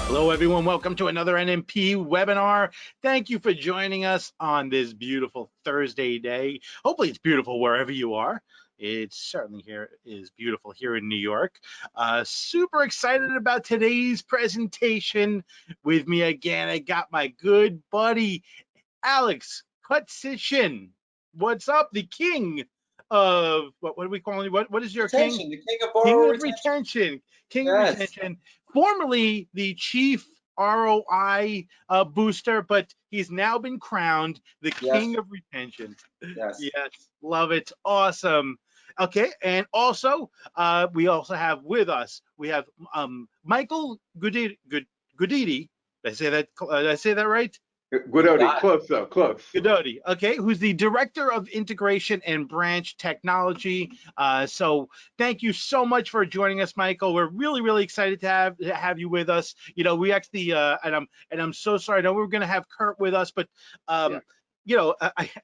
Hello, everyone. Welcome to another NMP webinar. Thank you for joining us on this beautiful Thursday day. Hopefully it's beautiful wherever you are. It certainly here is beautiful here in New York. Super excited about today's presentation. With me again, I got my good buddy, Alex Kutsishin. What's up? The king of, what do we call him? What is your king? Retention, the king of King borrower of retention. retention, king of Yes. retention, formerly the chief ROI booster, but he's now been crowned the Yes. king of retention. Yes. Yes, love it, awesome. Okay, and also we also have with us, we have Michael Gudidi. Did I say that right? You Guidotti, got it. close though, close. Godoti, okay, who's the Director of Integration and Branch Technology. So thank you so much for joining us, Michael. We're really excited to have you with us. You know, we actually and I'm so sorry. I know we were going to have Kurt with us, but Yeah. you know,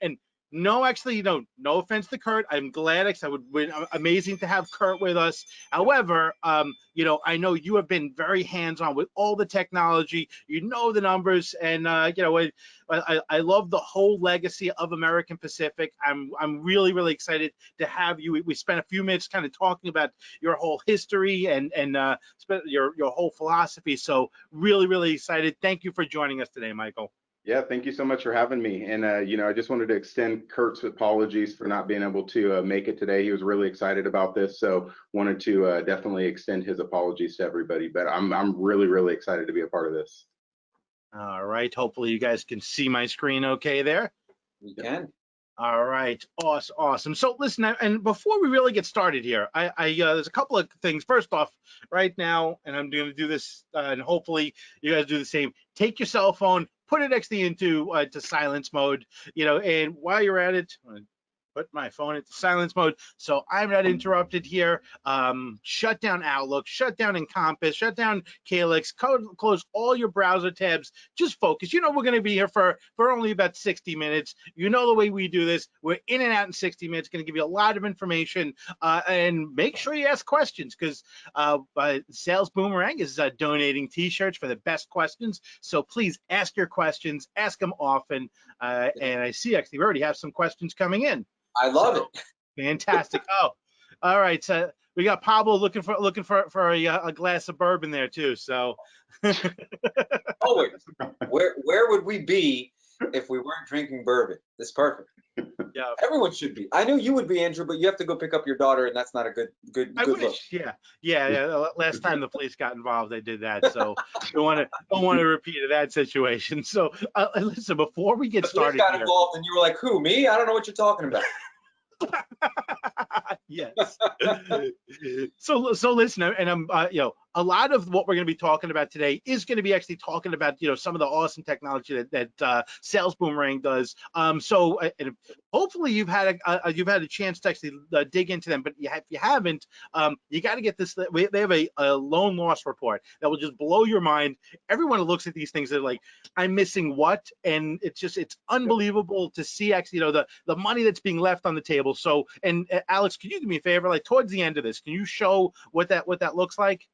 and no, actually, no offense to Kurt. I'm glad. It would be amazing to have Kurt with us. However, you know, I know you have been very hands-on with all the technology. You know the numbers, and you know, I love the whole legacy of American Pacific. I'm really excited to have you. We spent a few minutes kind of talking about your whole history and your whole philosophy. So really excited. Thank you for joining us today, Michael. Yeah, thank you so much for having me. And you know, I just wanted to extend Kurt's apologies for not being able to make it today. He was really excited about this, so wanted to definitely extend his apologies to everybody. But I'm really excited to be a part of this. All right. Hopefully you guys can see my screen okay there. We can. All right, awesome. So listen, and before we really get started here, there's a couple of things. First off, right now, and I'm going to do this, and hopefully you guys do the same. Take your cell phone, put it actually into to silence mode, you know, and while you're at it, put my phone into silence mode so I'm not interrupted here. Shut down Outlook, shut down Encompass, shut down Calyx, close all your browser tabs. Just focus. You know we're going to be here for only about 60 minutes. You know the way we do this. We're in and out in 60 minutes. Going to give you a lot of information, and make sure you ask questions because Sales Boomerang is donating T-shirts for the best questions. So please ask your questions. Ask them often. And I see actually we already have some questions coming in. I love it. Fantastic. Oh, all right. So we got Pablo looking for a glass of bourbon there too. So Always. Where would we be if we weren't drinking bourbon? That's perfect. yeah, Everyone should be. I knew you would be, Andrew, but you have to go pick up your daughter, and that's not a good I look. wish. Yeah. Last time the police got involved, they did that. So don't want to repeat that situation. So listen, before we get The police started got here. involved, and you were like, "Who? Me? I don't know what you're talking about." Yes. So listen, and I'm you know, a lot of what we're going to be talking about today is going to be actually talking about, you know, some of the awesome technology that Sales Boomerang does. So and hopefully you've had a chance to actually dig into them, but if you haven't, you got to get this. They have a loan loss report that will just blow your mind. Everyone who looks at these things, they're like, I'm missing what? And it's unbelievable to see actually, you know, the money that's being left on the table. So, and Alex, can you do me a favor? Like towards the end of this, can you show what that looks like?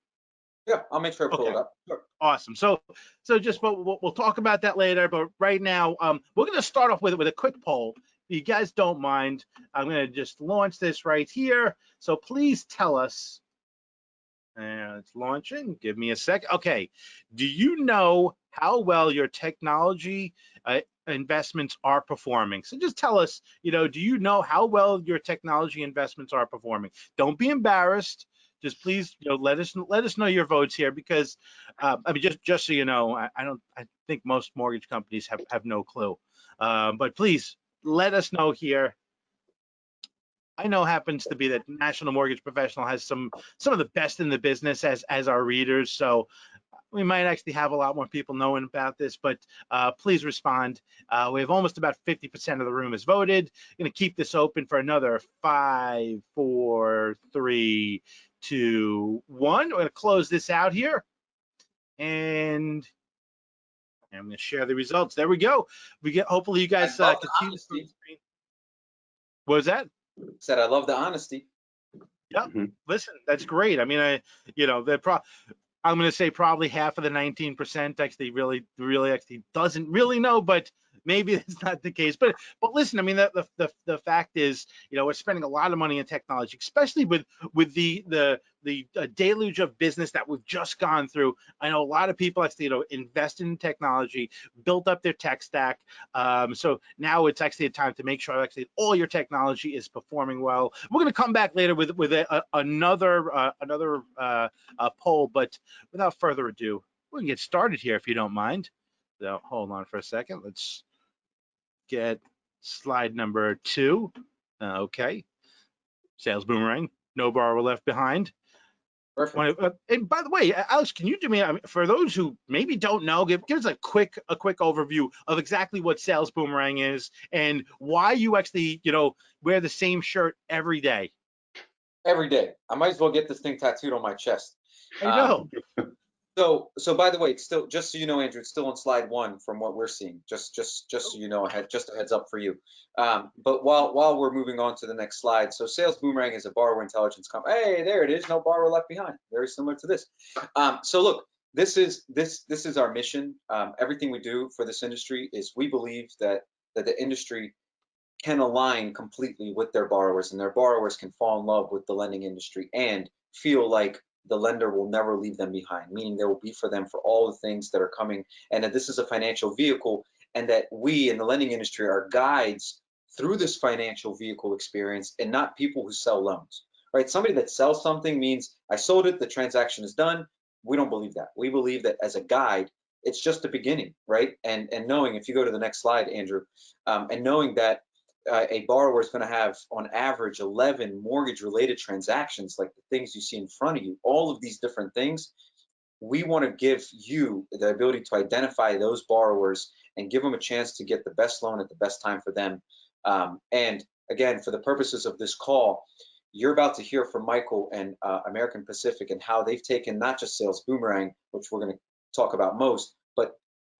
Yeah, I'll make sure I pull Okay. it up. Sure. Awesome. So just we'll talk about that later. But right now, we're going to start off with a quick poll. If you guys don't mind, I'm going to just launch this right here. So please tell us. And it's launching. Give me a sec. Okay. Do you know how well your technology investments are performing? So just tell us, you know, do you know how well your technology investments are performing? Don't be embarrassed. Just please, you know, let us know your votes here because, I mean, just so you know, I think most mortgage companies have no clue, but please let us know here. I know happens to be that National Mortgage Professional has some of the best in the business as our readers, so we might actually have a lot more people knowing about this, but please respond. We have almost about 50% of the room has voted. Going to keep this open for another 5, 4, 3, 2, 1. We're going to close this out here, and I'm going to share the results. There we go. Hopefully you guys can see this on the screen. What was that? Said I love the honesty. Yeah, listen, that's great. I mean, you know, I'm going to say probably half of the 19% actually really actually doesn't really know, but maybe that's not the case. But listen, I mean, the fact is, we're spending a lot of money in technology, especially with the deluge of business that we've just gone through. I know a lot of people actually, invested in technology, built up their tech stack. So now it's actually a time to make sure actually all your technology is performing well. We're going to come back later with another poll, but without further ado, we can get started here if you don't mind. So hold on for a second. Let's get slide number 2. Okay. Sales boomerang. No borrower left behind. Perfect. And by the way, Alex, can you do me, for those who maybe don't know, give us a quick overview of exactly what sales boomerang is and why you actually, wear the same shirt every day. Every day. I might as well get this thing tattooed on my chest. I know. So by the way, it's still, just so you know, Andrew, it's still on slide 1 from what we're seeing. Just so you know, just a heads up for you. But while we're moving on to the next slide, so Sales Boomerang is a borrower intelligence company. Hey, there it is. No borrower left behind. Very similar to this. So look, this is our mission. Everything we do for this industry is we believe that the industry can align completely with their borrowers, and their borrowers can fall in love with the lending industry and feel like the lender will never leave them behind, meaning there will be for them for all the things that are coming, and that this is a financial vehicle, and that we in the lending industry are guides through this financial vehicle experience and not people who sell loans, right? Somebody that sells something means I sold it, the transaction is done. We don't believe that. We believe that as a guide, it's just the beginning, right? And knowing, if you go to the next slide, Andrew, and knowing that a borrower is going to have on average 11 mortgage related transactions, like the things you see in front of you, all of these different things. We want to give you the ability to identify those borrowers and give them a chance to get the best loan at the best time for them. And again, for the purposes of this call, you're about to hear from Michael and American Pacific and how they've taken not just Sales Boomerang, which we're going to talk about most, but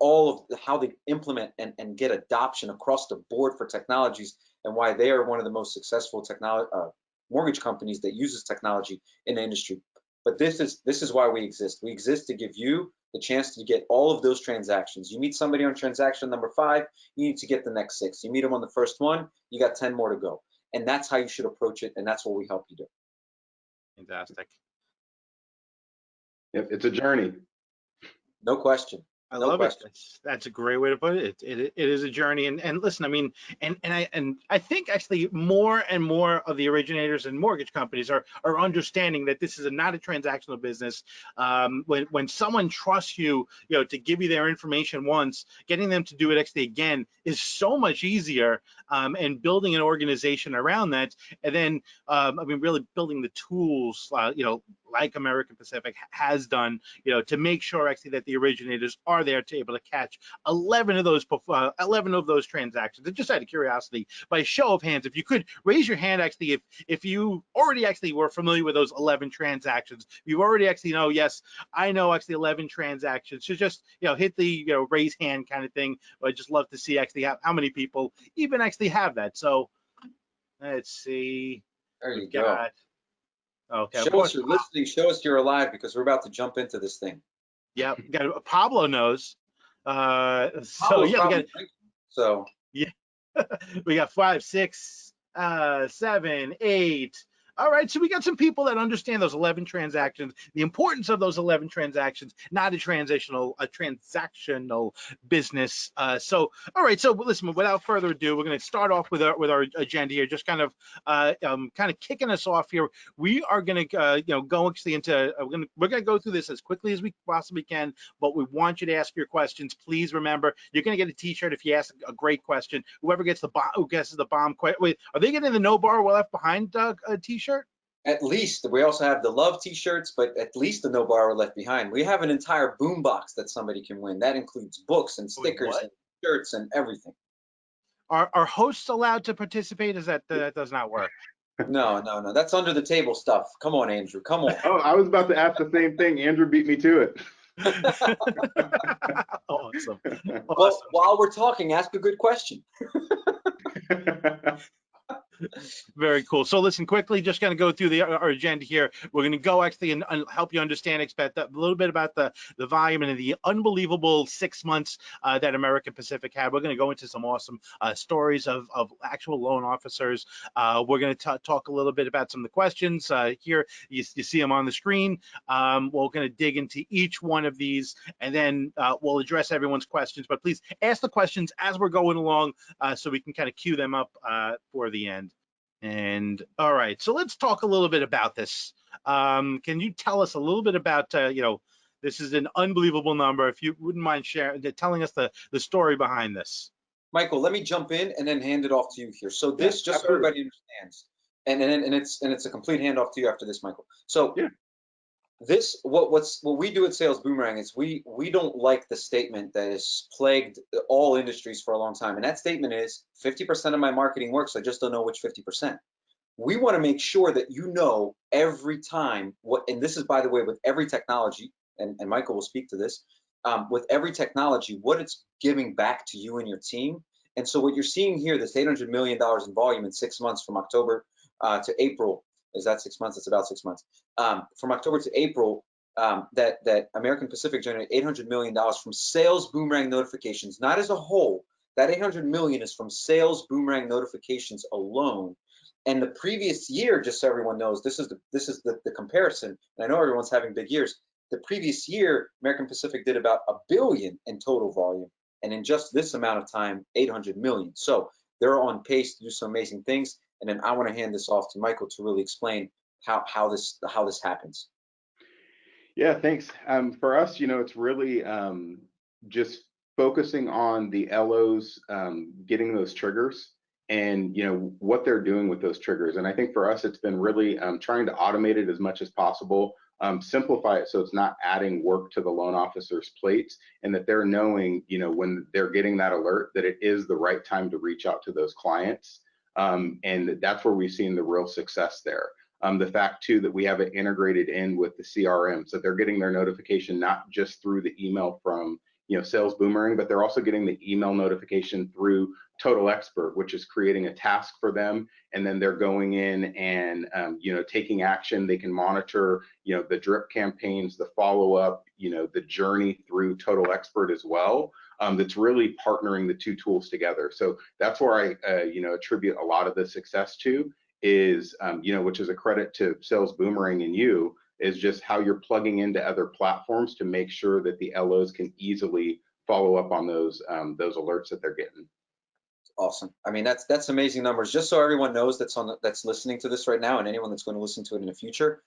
all of how they implement and get adoption across the board for technologies, and why they are one of the most successful mortgage companies that uses technology in the industry. But this is why we exist. We exist to give you the chance to get all of those transactions. You meet somebody on transaction number 5, you need to get the next 6. You meet them on the first one, you got 10 more to go. And that's how you should approach it, and that's what we help you do. Fantastic. Yep, it's a journey. No question. I love it. That's a great way to put it. It is a journey. And listen, I mean, and I think actually more and more of the originators and mortgage companies are understanding that this is not a transactional business. When someone trusts you, to give you their information once, getting them to do it actually again is so much easier. And building an organization around that, and then I mean, really building the tools, like American Pacific has done, to make sure actually that the originators are there to able to catch 11 of those transactions. And just out of curiosity, by show of hands, if you could raise your hand, actually, if you already actually were familiar with those 11 transactions, you already actually know, yes, I know actually 11 transactions. So just hit the raise hand kind of thing. I'd just love to see actually how many people even actually have that. So let's see. There you go. Okay. Show us you're listening. Show us you're alive, because we're about to jump into this thing. Yeah, Pablo knows. So yeah, we got 5, 6, 7, 8. All right, so we got some people that understand those 11 transactions, the importance of those 11 transactions, not a transactional business. So, all right, so listen, without further ado, we're going to start off with our agenda here, just kind of kicking us off here. We are going to go actually into we're going to go through this as quickly as we possibly can, but we want you to ask your questions. Please remember, you're going to get a T-shirt if you ask a great question. Whoever gets who guesses the bomb question. Wait, are they getting the no borrower left behind T-shirt? At least we also have the love T-shirts, but at least the no borrower left behind. We have an entire boom box that somebody can win. That includes books and stickers and shirts and everything. Are hosts allowed to participate? Is that does not work? No. That's under the table stuff. Come on, Andrew. Come on. Oh, I was about to ask the same thing. Andrew beat me to it. Awesome. Well, while we're talking, ask a good question. Very cool. So listen, quickly, just going to go through our agenda here. We're going to go actually and help you understand, expect a little bit about the volume and the unbelievable 6 months that American Pacific had. We're going to go into some awesome stories of actual loan officers. We're going to talk a little bit about some of the questions here. You see them on the screen. We're going to dig into each one of these, and then we'll address everyone's questions. But please ask the questions as we're going along so we can kind of queue them up for the end. And all right, so let's talk a little bit about this. Can you tell us a little bit about, this is an unbelievable number. If you wouldn't mind sharing, telling us the story behind this. Michael, let me jump in and then hand it off to you here. So this, just so everybody understands, and it's a complete handoff to you after this, Michael. So this, what we do at Sales Boomerang is we don't like the statement that has plagued all industries for a long time, and that statement is 50% of my marketing works, I just don't know which 50%. We want to make sure that you know every time what, and this is, by the way, with every technology, and Michael will speak to this, with every technology, what it's giving back to you and your team. And so what you're seeing here, this $800 million in volume in 6 months from October to April. Is that 6 months? It's about 6 months. From October to April, that American Pacific generated $800 million from Sales Boomerang notifications, not as a whole. That $800 million is from Sales Boomerang notifications alone. And the previous year, just so everyone knows, this is the comparison. And I know everyone's having big years. The previous year, American Pacific did about $1 billion in total volume, and in just this amount of time, 800 million. So they're on pace to do some amazing things. And then I want to hand this off to Michael to really explain how this happens. Yeah, thanks. For us, it's really just focusing on the LOs, getting those triggers, and what they're doing with those triggers. And I think for us, it's been really trying to automate it as much as possible, simplify it so it's not adding work to the loan officer's plates, and that they're knowing, when they're getting that alert, that it is the right time to reach out to those clients. And that's where we've seen the real success there. The fact too that we have it integrated in with the CRM, so they're getting their notification not just through the email from Sales Boomerang, but they're also getting the email notification through Total Expert, which is creating a task for them, and then they're going in and taking action. They can monitor the drip campaigns, the follow-up, the journey through Total Expert as well. That's really partnering the two tools together. So that's where I attribute a lot of the success to, is which is a credit to Sales Boomerang and you, is just how you're plugging into other platforms to make sure that the LOs can easily follow up on those alerts that they're getting. Awesome. I mean, that's amazing numbers. Just so everyone knows that's listening to this right now, and anyone that's going to listen to it in the future,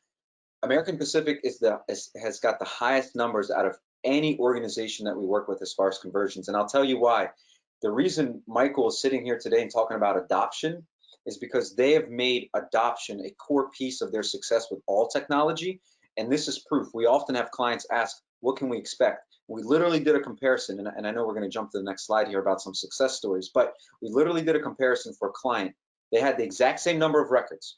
American Pacific has got the highest numbers out of any organization that we work with as far as conversions. And I'll tell you why. The reason Michael is sitting here today and talking about adoption is because they have made adoption a core piece of their success with all technology. And this is proof. We often have clients ask, what can we expect? We literally did a comparison, and I know we're going to jump to the next slide here about some success stories, but we literally did a comparison for a client. They had the exact same number of records.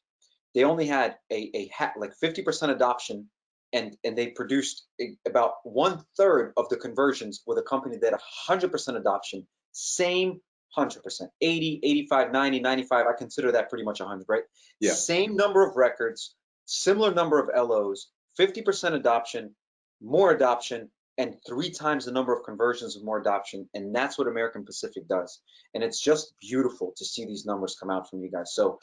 They only had like 50% adoption, and they produced about 1/3 of the conversions with a company that had 100% adoption, same 100%, 80, 85, 90, 95. I consider that pretty much 100, right? Yeah. Same number of records, similar number of LOs, 50% adoption, more adoption, and 3 times the number of conversions with more adoption. And that's what American Pacific does. And it's just beautiful to see these numbers come out from you guys. So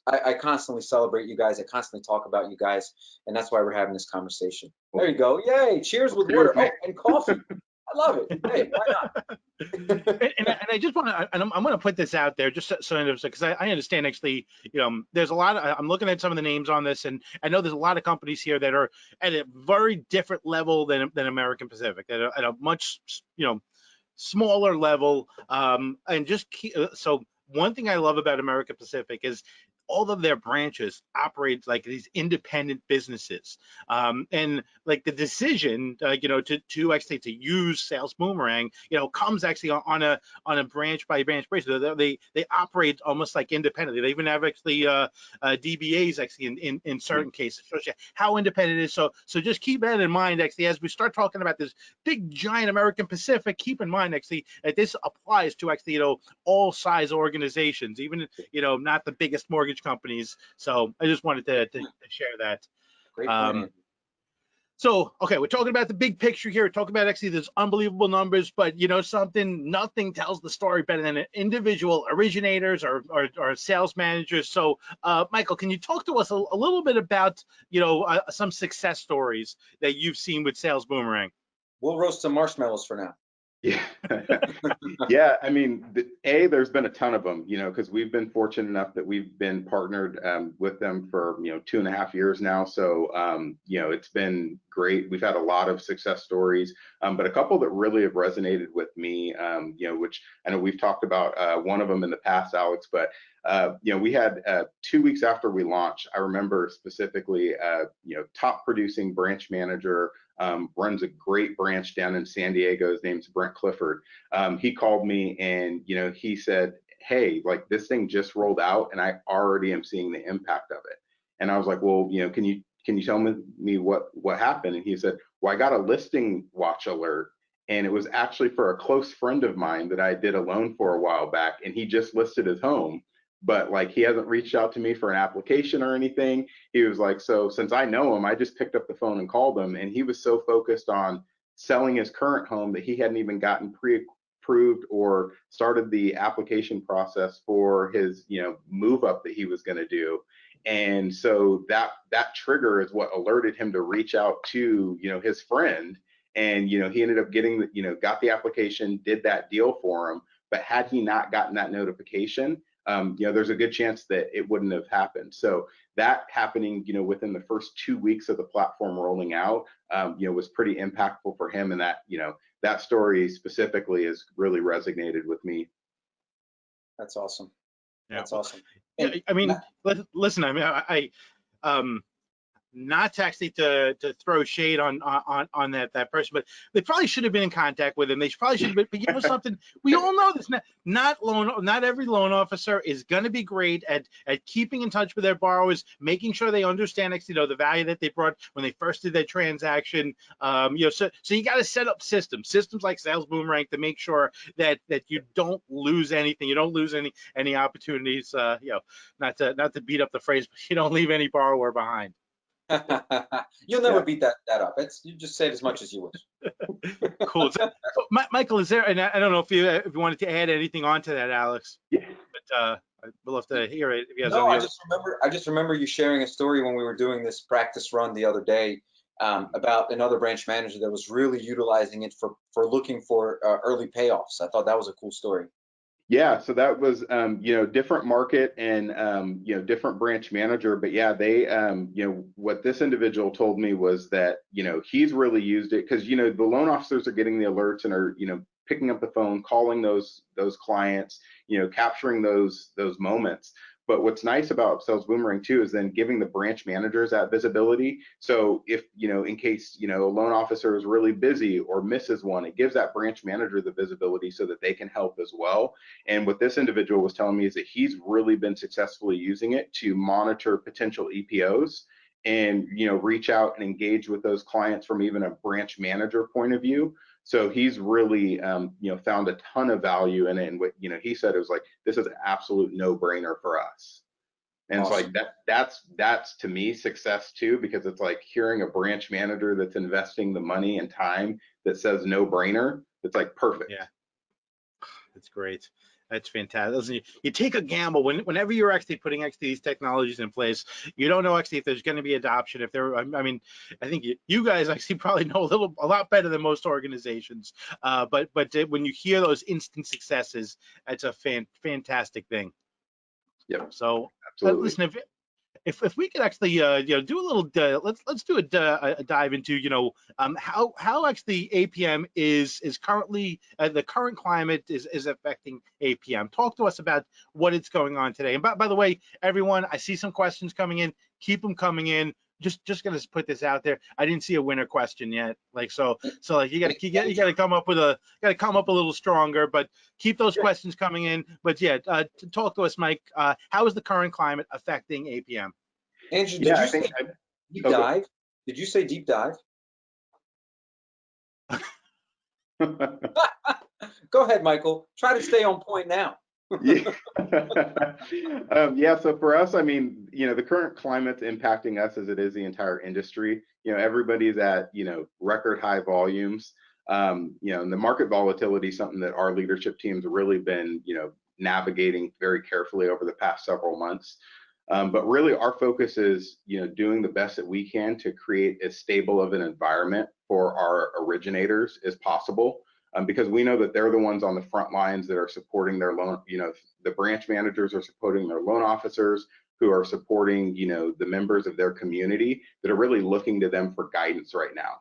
I constantly celebrate you guys. I constantly talk about you guys. And that's why we're having this conversation. There you go. Yay. Cheers with water. Oh, and coffee. I love it. Hey, why not? and I just want to, and I'm going to put this out there just so because I understand actually, there's a lot of, I'm looking at some of the names on this, and I know there's a lot of companies here that are at a very different level than American Pacific, that are at a much, smaller level. And just so one thing I love about American Pacific is all of their branches operate like these independent businesses. And like the decision, to actually to use Sales Boomerang, comes actually on a branch by branch basis. They operate almost like independently. They even have actually DBAs actually in certain cases. Shows you how independent it is. So just keep that in mind actually as we start talking about this big giant American Pacific. Keep in mind actually that this applies to actually all size organizations, even not the biggest mortgage companies. So I just wanted to share that. Great point, Andrew. So, okay, we're talking about the big picture here. We're talking about actually there's unbelievable numbers, but something, nothing tells the story better than individual originators or sales managers. So, Michael, can you talk to us a little bit about, some success stories that you've seen with Sales Boomerang? We'll roast some marshmallows for now. Yeah. Yeah, I mean, there's been a ton of them, because we've been fortunate enough that we've been partnered with them for, 2.5 years now. So, it's been great. We've had a lot of success stories, but a couple that really have resonated with me, which I know we've talked about one of them in the past, Alex, but we had 2 weeks after we launched, I remember specifically, top producing branch manager, runs a great branch down in San Diego. His name's Brent Clifford. He called me and, he said, hey, like this thing just rolled out and I already am seeing the impact of it. And I was like, well, can you tell me what happened? And he said, well, I got a listing watch alert. And it was actually for a close friend of mine that I did a loan for a while back. And he just listed his home, but like he hasn't reached out to me for an application or anything. He was like, so since I know him, I just picked up the phone and called him. And he was so focused on selling his current home that he hadn't even gotten pre-approved or started the application process for his, move up that he was going to do. And so that trigger is what alerted him to reach out to, his friend. And, he ended up getting, got the application, did that deal for him. But had he not gotten that notification, there's a good chance that it wouldn't have happened. So that happening, within the first 2 weeks of the platform rolling out, was pretty impactful for him. And that, that story specifically has really resonated with me. That's awesome. Yeah. That's awesome. Yeah, I mean, listen, I mean, not actually to throw shade on that person, but they probably should have been in contact with him. They probably should have been. But something, we all know this. Not every loan officer is going to be great at keeping in touch with their borrowers, making sure they understand actually the value that they brought when they first did their transaction. So you got to set up systems like Sales Boomerang to make sure that you don't lose anything, you don't lose any opportunities. Not to beat up the phrase, but you don't leave any borrower behind. You'll never beat that up. You just say it as much as you wish. Cool. So, Michael, is there? And I don't know if you wanted to add anything onto that, Alex. Yeah. But I'd love to hear it. If you have No, I just remember you sharing a story when we were doing this practice run the other day about another branch manager that was really utilizing it for looking for early payoffs. I thought that was a cool story. Yeah, so that was, different market and, different branch manager. But yeah, they, what this individual told me was that, he's really used it because, the loan officers are getting the alerts and are, picking up the phone, calling those clients, capturing those moments. But what's nice about Sales Boomerang too is then giving the branch managers that visibility. So if, in case, a loan officer is really busy or misses one, it gives that branch manager the visibility so that they can help as well. And what this individual was telling me is that he's really been successfully using it to monitor potential EPOs and, reach out and engage with those clients from even a branch manager point of view. So he's really, found a ton of value in it. And what, he said, it was like, this is an absolute no-brainer for us. And Awesome. it's like that's to me success too, because it's like hearing a branch manager that's investing the money and time that says no-brainer. It's like perfect. Yeah, that's great. That's fantastic. Listen, you take a gamble whenever you're actually putting these technologies in place. You don't know actually if there's going to be adoption. If there, I mean, I think you guys actually probably know a lot better than most organizations. But when you hear those instant successes, it's a fantastic thing. Yep. So Absolutely. listen, if we could actually do a little let's do a dive into how actually APM is currently the current climate is affecting APM. Talk to us about what it's going on today. And by the way, everyone, I see some questions coming in. Keep them coming in. Just gonna put this out there. I didn't see a winner question yet. Like so like you gotta come up with a little stronger, but keep those questions coming in. But yeah, talk to us, Mike. How is the current climate affecting APM? Andrew, did Yeah, you I think say deep dive? Did you say deep dive? Go ahead, Michael. Try to stay on point now. Yeah. Yeah, so for us, I mean, the current climate's impacting us as it is the entire industry. Everybody's at, record high volumes. And the market volatility is something that our leadership team's really been, navigating very carefully over the past several months. But really our focus is, doing the best that we can to create as stable of an environment for our originators as possible. Because we know that they're the ones on the front lines that are supporting their loan, the branch managers are supporting their loan officers who are supporting, the members of their community that are really looking to them for guidance right now.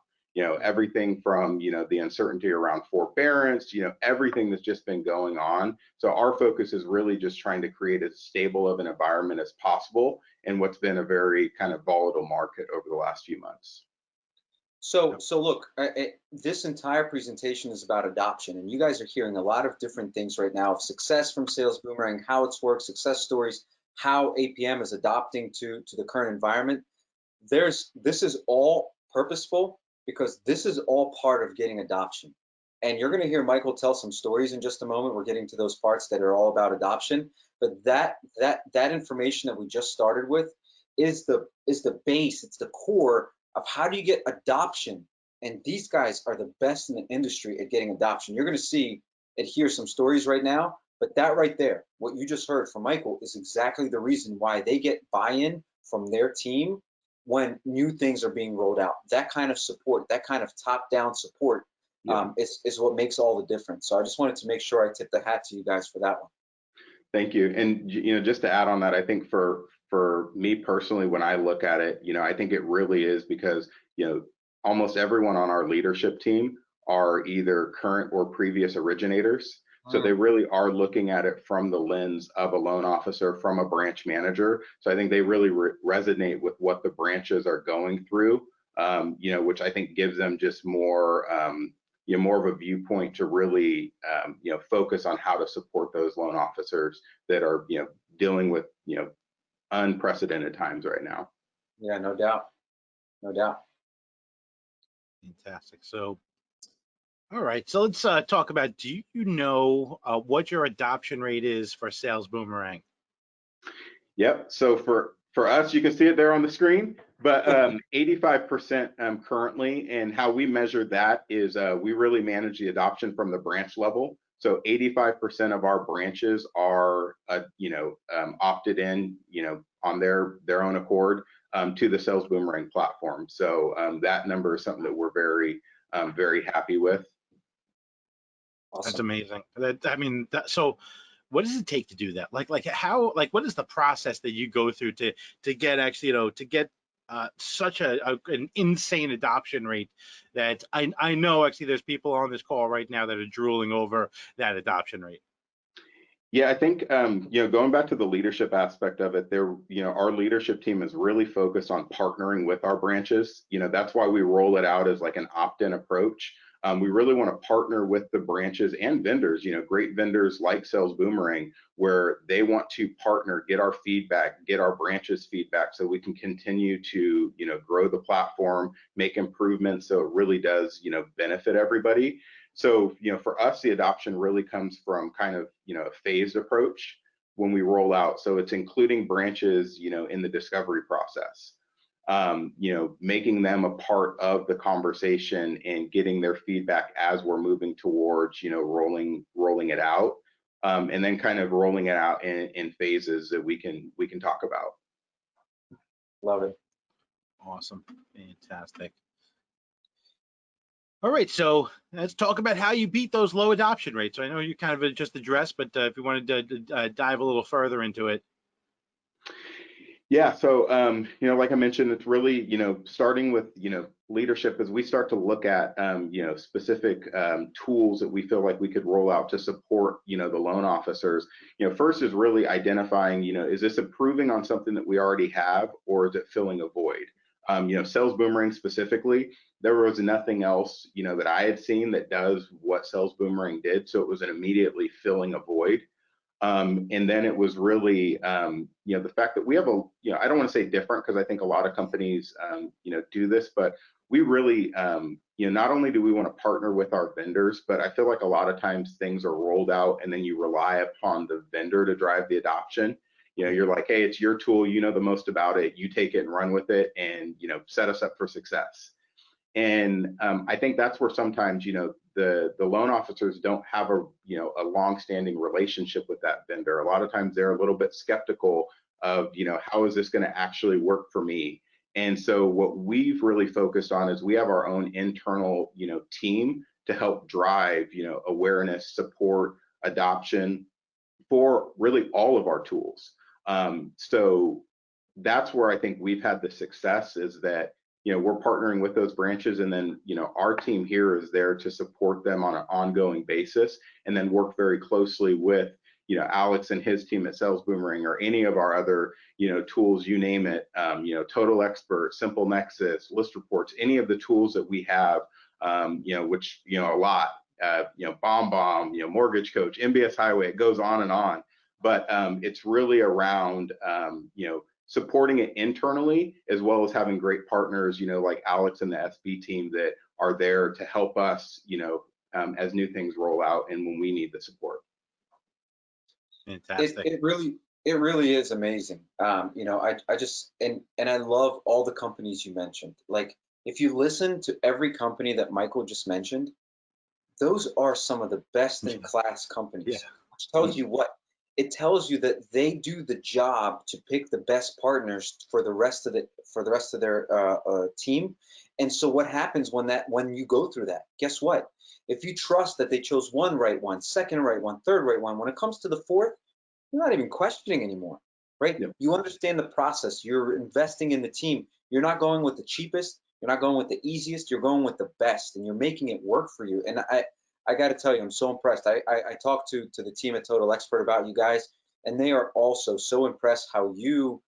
Everything from, the uncertainty around forbearance, everything that's just been going on. So our focus is really just trying to create as stable of an environment as possible in what's been a very kind of volatile market over the last few months. So look, this entire presentation is about adoption, and you guys are hearing a lot of different things right now of success from Sales Boomerang, how it's worked, success stories, how APM is adopting to the current environment. This is all purposeful because this is all part of getting adoption. And you're going to hear Michael tell some stories in just a moment. We're getting to those parts that are all about adoption, but that information that we just started with is the base, it's the core of how do you get adoption. And these guys are the best in the industry at getting adoption. You're going to see and hear some stories right now, but that right there, what you just heard from Michael, is exactly the reason why they get buy-in from their team when new things are being rolled out. That kind of support, that kind of top-down support is what makes all the difference. So I just wanted to make sure I tip the hat to you guys for that one. Thank you. And just to add on that, I think for me personally, when I look at it, I think it really is because almost everyone on our leadership team are either current or previous originators. So they really are looking at it from the lens of a loan officer, from a branch manager. So I think they really resonate with what the branches are going through, which I think gives them just more more of a viewpoint to really focus on how to support those loan officers that are dealing with unprecedented times right now. Yeah, no doubt, no doubt. Fantastic. So, all right. So let's talk about. Do you know what your adoption rate is for Sales Boomerang? Yep. So for us, you can see it there on the screen, but 85% currently, and how we measure that is we really manage the adoption from the branch level. So 85% of our branches are opted in on their own accord to the Sales Boomerang platform. So that number is something that we're very very happy with. Awesome. That's amazing. So what does it take to do that? Like how, like, what is the process that you go through to get actually, to get such an insane adoption rate that I know actually there's people on this call right now that are drooling over that adoption rate? Yeah, I think going back to the leadership aspect of it, our leadership team is really focused on partnering with our branches. That's why we roll it out as like an opt-in approach. We really want to partner with the branches and vendors, great vendors like Sales Boomerang, where they want to partner, get our feedback, get our branches feedback, so we can continue to grow the platform, make improvements, so it really does benefit everybody. So, for us, the adoption really comes from kind of, a phased approach when we roll out. So it's including branches, in the discovery process, making them a part of the conversation and getting their feedback as we're moving towards, rolling it out, and then kind of rolling it out in phases that we can talk about. Love it. Awesome. Fantastic. All right, so let's talk about how you beat those low adoption rates. So I know you kind of just addressed, but if you wanted to dive a little further into it. Yeah, so like I mentioned, it's really, starting with, leadership as we start to look at, specific tools that we feel like we could roll out to support, the loan officers. First is really identifying, is this improving on something that we already have, or is it filling a void? Sales Boomerang specifically, there was nothing else, that I had seen that does what Sales Boomerang did, so it was an immediately filling a void. And then it was really, the fact that we have a, I don't want to say different because I think a lot of companies, do this, but we really, not only do we want to partner with our vendors, but I feel like a lot of times things are rolled out and then you rely upon the vendor to drive the adoption. You're like, hey, it's your tool, you know the most about it, you take it and run with it and, set us up for success. And I think that's where sometimes, the loan officers don't have a long-standing relationship with that vendor. A lot of times they're a little bit skeptical of, how is this going to actually work for me? And so what we've really focused on is we have our own internal, team to help drive, awareness, support, adoption for really all of our tools. So that's where I think we've had the success is that, we're partnering with those branches and then, our team here is there to support them on an ongoing basis and then work very closely with, Alex and his team at Sales Boomerang or any of our other, tools, you name it, Total Expert, Simple Nexus, List Reports, any of the tools that we have, which, a lot, BombBomb, Mortgage Coach, MBS Highway, it goes on and on. But it's really around, supporting it internally, as well as having great partners, like Alex and the SB team that are there to help us, as new things roll out and when we need the support. Fantastic. It really is amazing. I just, and I love all the companies you mentioned. Like, if you listen to every company that Michael just mentioned, those are some of the best in class companies. Yeah. Which tells you what? It tells you that they do the job to pick the best partners for the rest of their team. And so what happens when you go through that? Guess what? If you trust that they chose one right one, second right one, third right one, when it comes to the fourth, you're not even questioning anymore, right? Yep. You understand the process. You're investing in the team. You're not going with the cheapest. You're not going with the easiest. You're going with the best, and you're making it work for you. And I got to tell you, I'm so impressed. I talked to the team at Total Expert about you guys, and they are also so impressed how you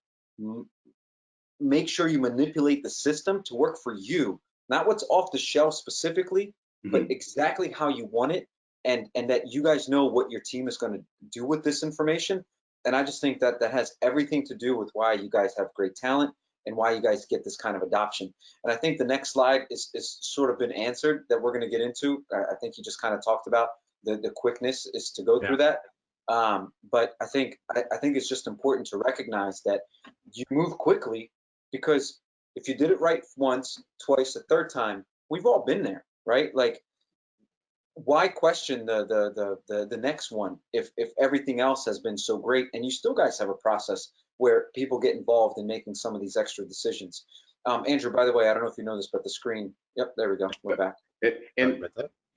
make sure you manipulate the system to work for you, not what's off the shelf specifically, but exactly how you want it, and that you guys know what your team is going to do with this information. And I just think that has everything to do with why you guys have great talent and why you guys get this kind of adoption. And I think the next slide is sort of been answered that we're going to get into. I think you just kind of talked about the quickness is to go through that. But I think it's just important to recognize that you move quickly, because if you did it right once, twice, a third time, we've all been there, right? Like, why question the next one if everything else has been so great, and you still guys have a process where people get involved in making some of these extra decisions. Andrew, by the way, I don't know if you know this, but the screen, yep, there we go, we're back. And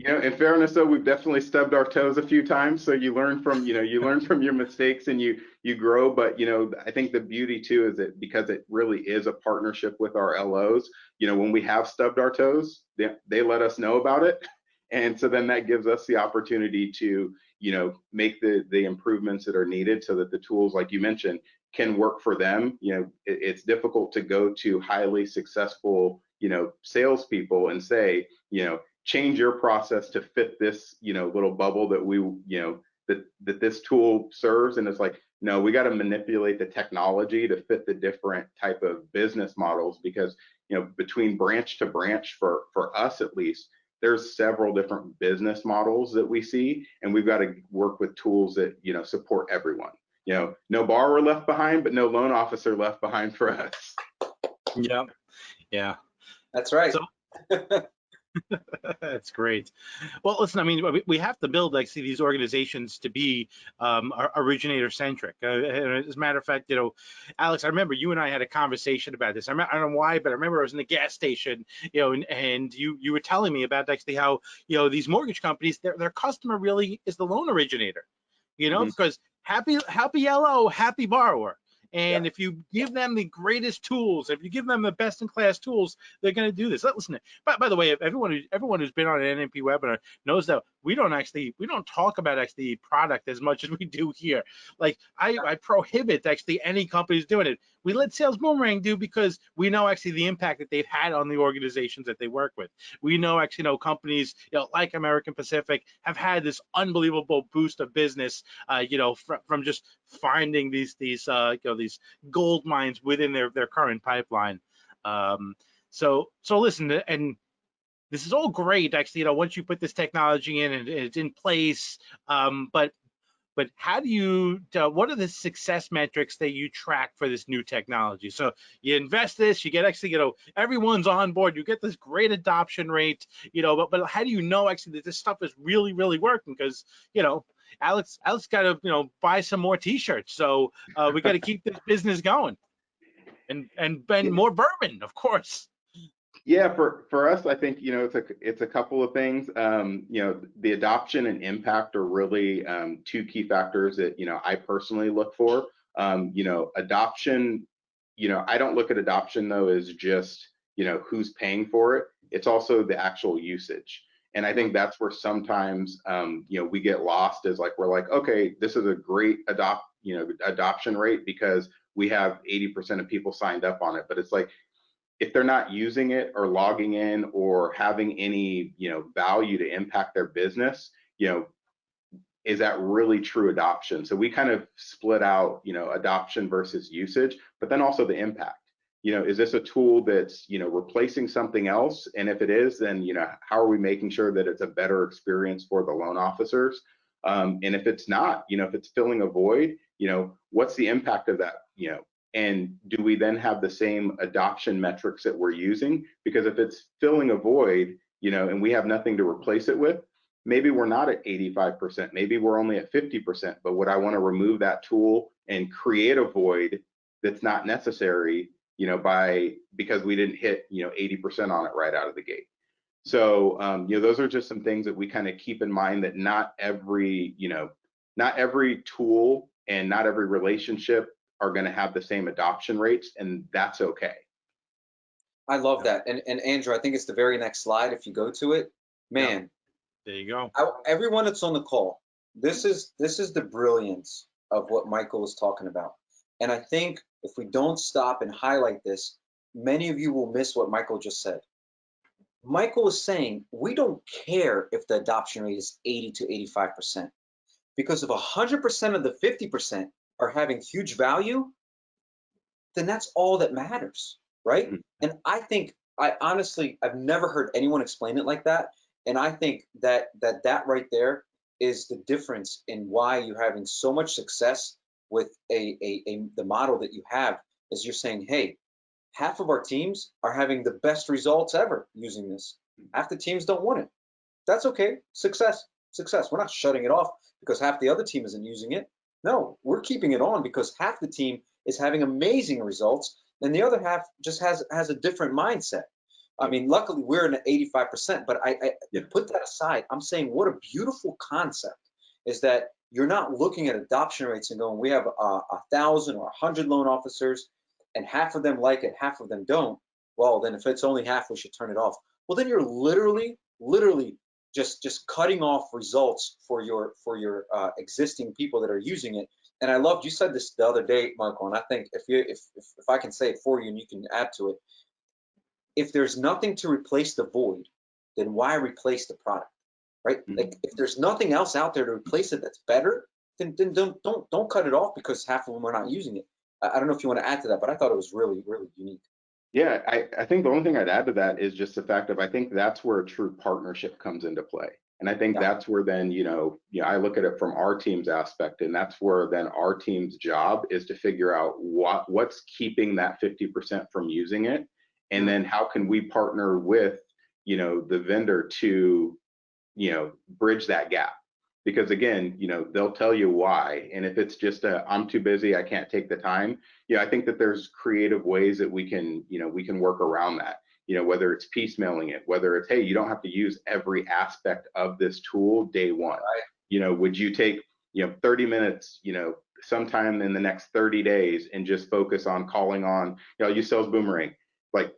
in fairness though, we've definitely stubbed our toes a few times, so you learn from your mistakes and you grow. But I think the beauty too is that because it really is a partnership with our LOs, when we have stubbed our toes, they let us know about it. And so then that gives us the opportunity to, make the improvements that are needed so that the tools, like you mentioned, can work for them. It's difficult to go to highly successful, salespeople and say, change your process to fit this, little bubble that we, that this tool serves. And it's like, no, we got to manipulate the technology to fit the different type of business models, because, between branch to branch, for us at least, there's several different business models that we see, and we've got to work with tools that, support everyone. No borrower left behind, but no loan officer left behind for us. Yep. Yeah. That's right. So, that's great. Well, listen, I mean, we have to build these organizations to be originator centric. As a matter of fact, Alex, I remember you and I had a conversation about this. I don't know why, but I remember I was in the gas station, and you were telling me about actually how, these mortgage companies, their customer really is the loan originator, because happy LO, happy borrower. And Yeah. if you give them the greatest tools, if you give them the best in class tools, they're going to do this. Listen, by the way, everyone who's been on an NMP webinar knows that we don't talk about actually the product as much as we do here. Like I prohibit actually any companies doing it. We let Sales Boomerang do because we know actually the impact that they've had on the organizations that they work with. We know actually companies like American Pacific have had this unbelievable boost of business, from just finding these gold mines within their current pipeline. So listen, and this is all great actually. Once you put this technology in and it's in place, but how do you, what are the success metrics that you track for this new technology? So you invest this, you get actually, everyone's on board, you get this great adoption rate, but how do you know actually that this stuff is really, really working? Because, Alex got to, buy some more t-shirts. So we got to keep this business going and more bourbon, of course. Yeah, for us, I think it's a couple of things. The adoption and impact are really two key factors that I personally look for. Adoption. I don't look at adoption though as just who's paying for it. It's also the actual usage, and I think that's where sometimes we get lost. Is like we're like, okay, this is a great adoption rate because we have 80% of people signed up on it, but it's like, if they're not using it or logging in or having any value to impact their business, is that really true adoption? So we kind of split out adoption versus usage, but then also the impact. Is this a tool that's replacing something else? And if it is, then how are we making sure that it's a better experience for the loan officers? And if it's not, if it's filling a void, what's the impact of that? And do we then have the same adoption metrics that we're using? Because if it's filling a void, and we have nothing to replace it with, maybe we're not at 85%, maybe we're only at 50%, but would I want to remove that tool and create a void that's not necessary, because we didn't hit, 80% on it right out of the gate. So, those are just some things that we kind of keep in mind, that not every tool and not every relationship are going to have the same adoption rates, and that's okay. I love that. And Andrew, I think it's the very next slide. If you go to it, man, Yep. There you go. Everyone that's on the call, this is the brilliance of what Michael was talking about. And I think if we don't stop and highlight this, many of you will miss what Michael just said. Michael was saying, we don't care if the adoption rate is 80 to 85%, because if 100% of the 50% are having huge value, then that's all that matters, right? Mm-hmm. And I think, I've never heard anyone explain it like that. And I think that right there is the difference in why you're having so much success with the model that you have, is you're saying, hey, half of our teams are having the best results ever using this. Half the teams don't want it. That's okay. Success. We're not shutting it off because half the other team isn't using it. No, we're keeping it on because half the team is having amazing results and the other half just has a different mindset. I mean, luckily we're in 85%, but I put that aside. I'm saying what a beautiful concept is that you're not looking at adoption rates and going, we have 1,000 or 100 loan officers and half of them like it, half of them don't. Well, then if it's only half, we should turn it off. Well, then you're literally just cutting off results for your existing people that are using it. And I loved, you said this the other day, Michael, and I think if I can say it for you and you can add to it, if there's nothing to replace the void, then why replace the product, right? Mm-hmm. Like if there's nothing else out there to replace it that's better, then don't cut it off because half of them are not using it. I don't know if you want to add to that, but I thought it was really, really unique. Yeah, I think the only thing I'd add to that is just the fact of, I think that's where a true partnership comes into play. And I think that's where then, I look at it from our team's aspect, and that's where then our team's job is to figure out what's keeping that 50% from using it. And then how can we partner with, the vendor to, bridge that gap? Because again, they'll tell you why. And if it's just I'm too busy, I can't take the time. I think that there's creative ways that we can work around that. Whether it's piecemealing it, whether it's, hey, you don't have to use every aspect of this tool day one. Right. Would you take, 30 minutes, sometime in the next 30 days and just focus on calling on, use Sales Boomerang. Like,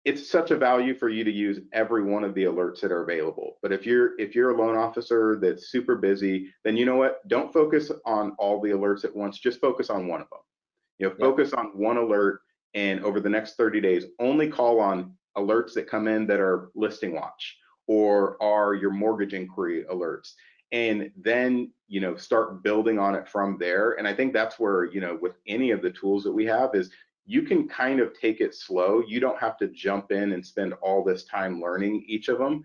it's such a value for you to use every one of the alerts that are available. But if you're a loan officer that's super busy, then you know what? Don't focus on all the alerts at once. Just focus on one of them. Focus on one alert, and over the next 30 days, only call on alerts that come in that are listing watch or are your mortgage inquiry alerts. And then, start building on it from there. And I think that's where, with any of the tools that we have is you can kind of take it slow. You don't have to jump in and spend all this time learning each of them.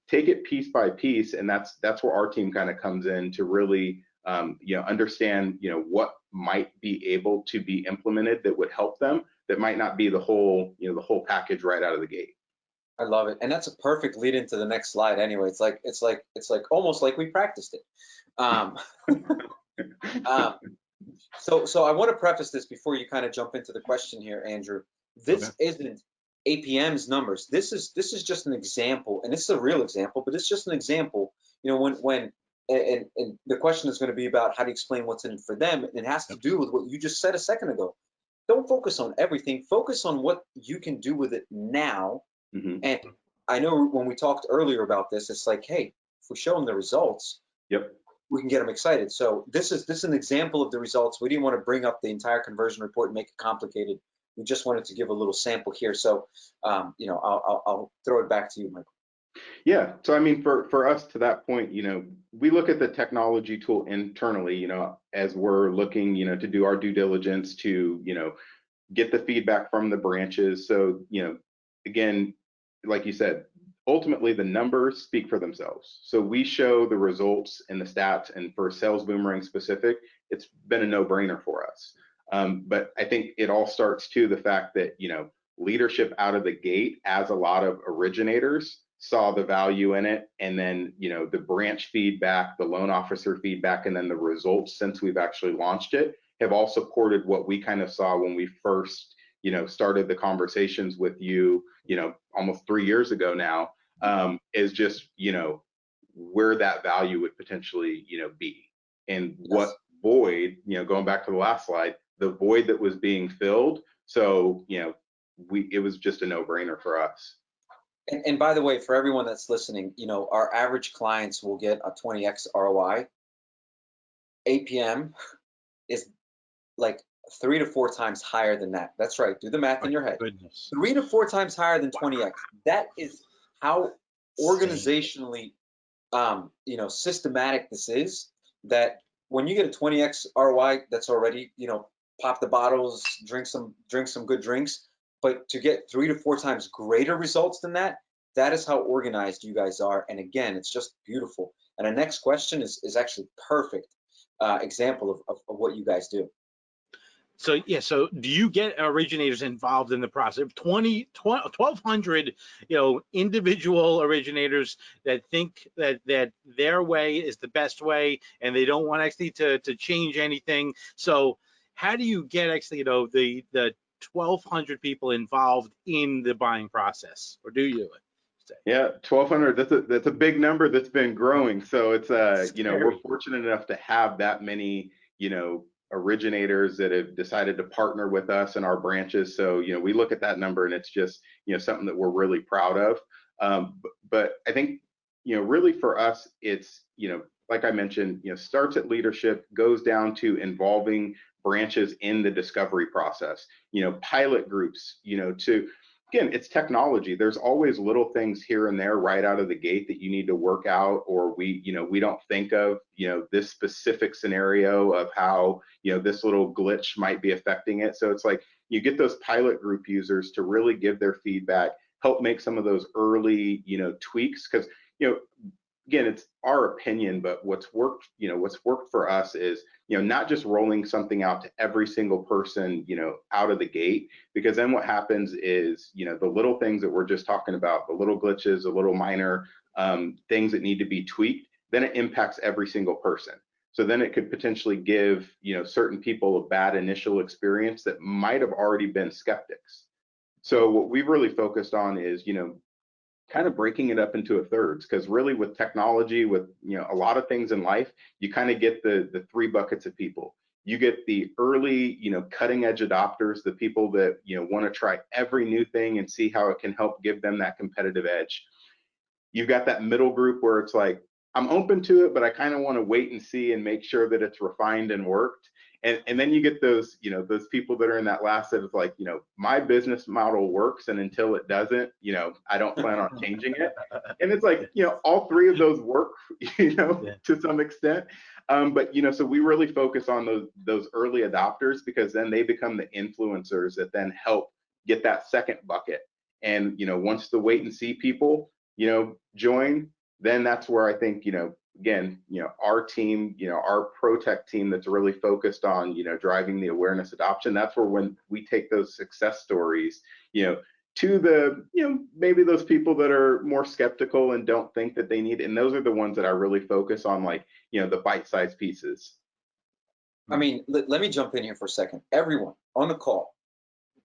Take it piece by piece, and that's where our team kind of comes in to really understand what might be able to be implemented that would help them, that might not be the whole package right out of the gate. I love it, and that's a perfect lead into the next slide. Anyway, it's like almost like we practiced it. So I want to preface this before you kind of jump into the question here, Andrew. This isn't APM's numbers. This is just an example, and it's a real example, but it's just an example. When the question is going to be about how to explain what's in it for them, and it has to do with what you just said a second ago. Don't focus on everything. Focus on what you can do with it now. And I know when we talked earlier about this, it's like, hey, if we show them the results, we can get them excited. So this is an example of the results. We didn't want to bring up the entire conversion report and make it complicated. We just wanted to give a little sample here. So, I'll throw it back to you, Michael. Yeah. So, I mean, for us to that point, we look at the technology tool internally, as we're looking, to do our due diligence to, get the feedback from the branches. So, again, like you said, ultimately the numbers speak for themselves. So we show the results and the stats, and for Sales Boomerang specific, it's been a no-brainer for us. But I think it all starts to the fact that, leadership out of the gate, as a lot of originators saw the value in it, and then, the branch feedback, the loan officer feedback, and then the results since we've actually launched it have all supported what we kind of saw when we first, started the conversations with you, almost 3 years ago now, is just, where that value would potentially, be, and what void, going back to the last slide, the void that was being filled. So, it was just a no-brainer for us. And by the way, for everyone that's listening, our average clients will get a 20x ROI. APM is like 3 to 4 times higher than that. That's right. Do the math in your head. Goodness. 3 to 4 times higher than 20x. That is how organizationally, systematic this is. That when you get a 20x ROI, that's already, pop the bottles, drink some good drinks. But to get 3 to 4 times greater results than that, that is how organized you guys are. And again, it's just beautiful. And the next question is actually perfect example of what you guys do. So yeah, so do you get originators involved in the process? 1,200, individual originators that think that their way is the best way, and they don't want actually to change anything. So how do you get actually, the 1,200 people involved in the buying process, or do you? Yeah, 1,200. That's a big number that's been growing. So it's we're fortunate enough to have that many originators that have decided to partner with us in our branches. So we look at that number, and it's just something that we're really proud of. But I think really for us, it's like I mentioned, starts at leadership, goes down to involving branches in the discovery process. Pilot groups. Again, it's technology. There's always little things here and there right out of the gate that you need to work out, or we don't think of, this specific scenario of how, this little glitch might be affecting it. So it's like you get those pilot group users to really give their feedback, help make some of those early, tweaks, because, again, it's our opinion, but what's worked for us is, not just rolling something out to every single person, out of the gate, because then what happens is, the little things that we're just talking about, the little glitches, the little minor things that need to be tweaked, then it impacts every single person. So then it could potentially give, certain people a bad initial experience that might have already been skeptics. So what we've really focused on is, kind of breaking it up into thirds, because really with technology, with a lot of things in life, you kind of get the three buckets of people. You get the early, cutting edge adopters, the people that want to try every new thing and see how it can help give them that competitive edge. You've got that middle group where it's like, I'm open to it, but I kind of want to wait and see and make sure that it's refined and worked. And then you get those, those people that are in that last set of like, my business model works, and until it doesn't, I don't plan on changing it. And it's like, all three of those work, to some extent. But so we really focus on those early adopters, because then they become the influencers that then help get that second bucket. And once the wait and see people, join, then that's where I think, again, our team, our pro tech team that's really focused on, driving the awareness adoption, that's where when we take those success stories, to the, maybe those people that are more skeptical and don't think that they need it. And those are the ones that I really focus on, like, the bite-sized pieces. I mean, let me jump in here for a second. Everyone on the call,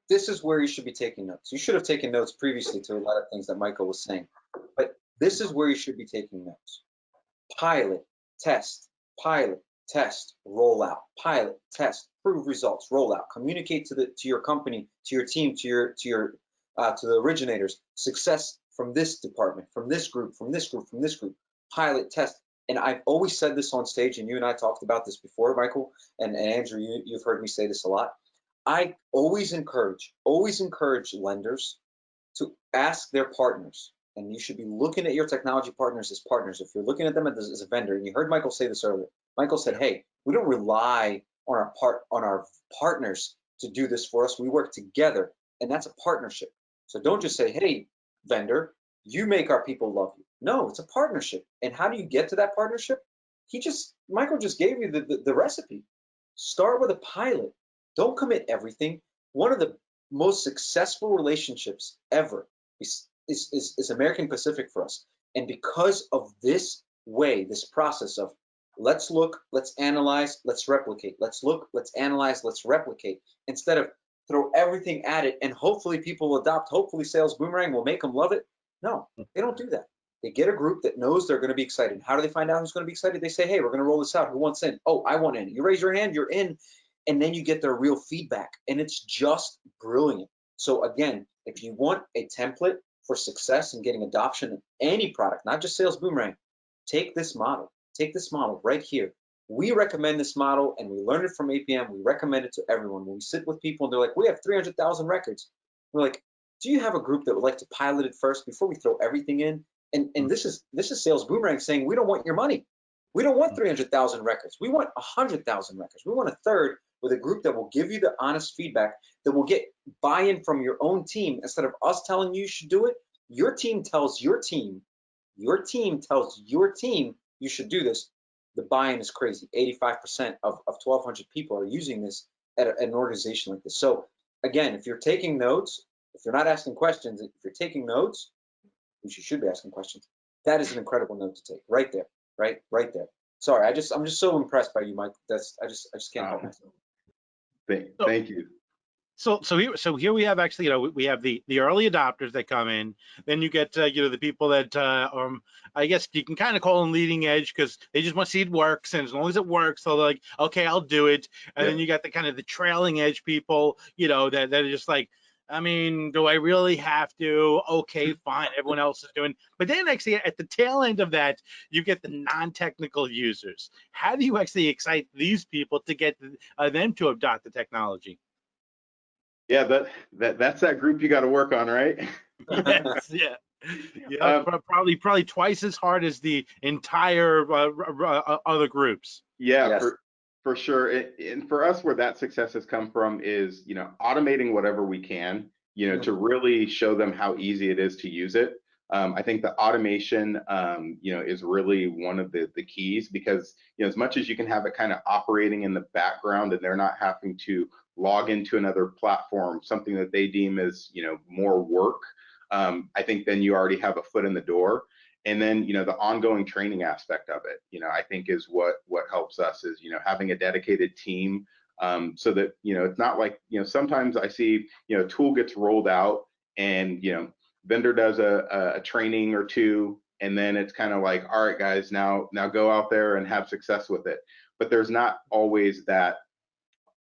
this is where you should be taking notes. You should have taken notes previously to a lot of things that Michael was saying, but this is where you should be taking notes. Pilot, test, roll out, pilot, test, prove results, roll out, communicate to your company, to your team, to the originators, success from this department, from this group, pilot, test. And I've always said this on stage, and you and I talked about this before, Michael, and Andrew, you've heard me say this a lot. I always encourage lenders to ask their partners, and you should be looking at your technology partners as partners. If you're looking at them as a vendor, and you heard Michael say this earlier, Michael said, hey, we don't rely on our partners to do this for us. We work together, and that's a partnership. So don't just say, hey, vendor, you make our people love you. No, it's a partnership. And how do you get to that partnership? Michael just gave you the recipe. Start with a pilot. Don't commit everything. One of the most successful relationships ever is American Pacific for us. And because of this process of let's look, let's analyze, let's replicate, let's look, let's analyze, let's replicate, instead of throw everything at it and hopefully people will adopt, hopefully Sales Boomerang will make them love it. No, they don't do that. They get a group that knows they're going to be excited. How do they find out who's going to be excited? They say, hey, we're going to roll this out. Who wants in? Oh, I want in. You raise your hand, you're in. And then you get their real feedback. And it's just brilliant. So again, if you want a template for success and getting adoption of any product, not just Sales Boomerang, take this model. Take this model right here. We recommend this model, and we learned it from APM. We recommend it to everyone. When we sit with people and they're like, we have 300,000 records. We're like, do you have a group that would like to pilot it first before we throw everything in? And this is Sales Boomerang saying, we don't want your money. We don't want 300,000 records. We want 100,000 records. We want a third with a group that will give you the honest feedback, that will get buy-in from your own team. Instead of us telling you should do it, your team tells your team you should do this. The buy-in is crazy. 85% of 1,200 people are using this at an organization like this. So again, if you're taking notes, if you're not asking questions, if you're taking notes, which you should be asking questions, that is an incredible note to take right there, right there. Sorry, I'm just so impressed by you, Mike. I just can't help myself. Thank you. So here we have actually, we have the early adopters that come in. Then you get the people that I guess you can kind of call them leading edge, because they just want to see it works, and as long as it works, they're like, okay, I'll do it. And then you got the kind of the trailing edge people, that are just like, I mean, do I really have to? Okay, fine, everyone else is doing. But then actually at the tail end of that, you get the non-technical users. How do you actually excite these people to get them to adopt the technology? Yeah, that's that group you got to work on, right? Yes, yeah. Probably twice as hard as the entire other groups. Yeah, Yes. for sure. And for us, where that success has come from is, automating whatever we can, to really show them how easy it is to use it. I think the automation, is really one of the keys, because, as much as you can have it kind of operating in the background and they're not having to log into another platform, something that they deem as, more work, I think then you already have a foot in the door. And then, the ongoing training aspect of it, I think is what helps us is, having a dedicated team, so that, it's not like, sometimes I see, a tool gets rolled out and, vendor does a training or two, and then it's kind of like, all right, guys, now go out there and have success with it. But there's not always that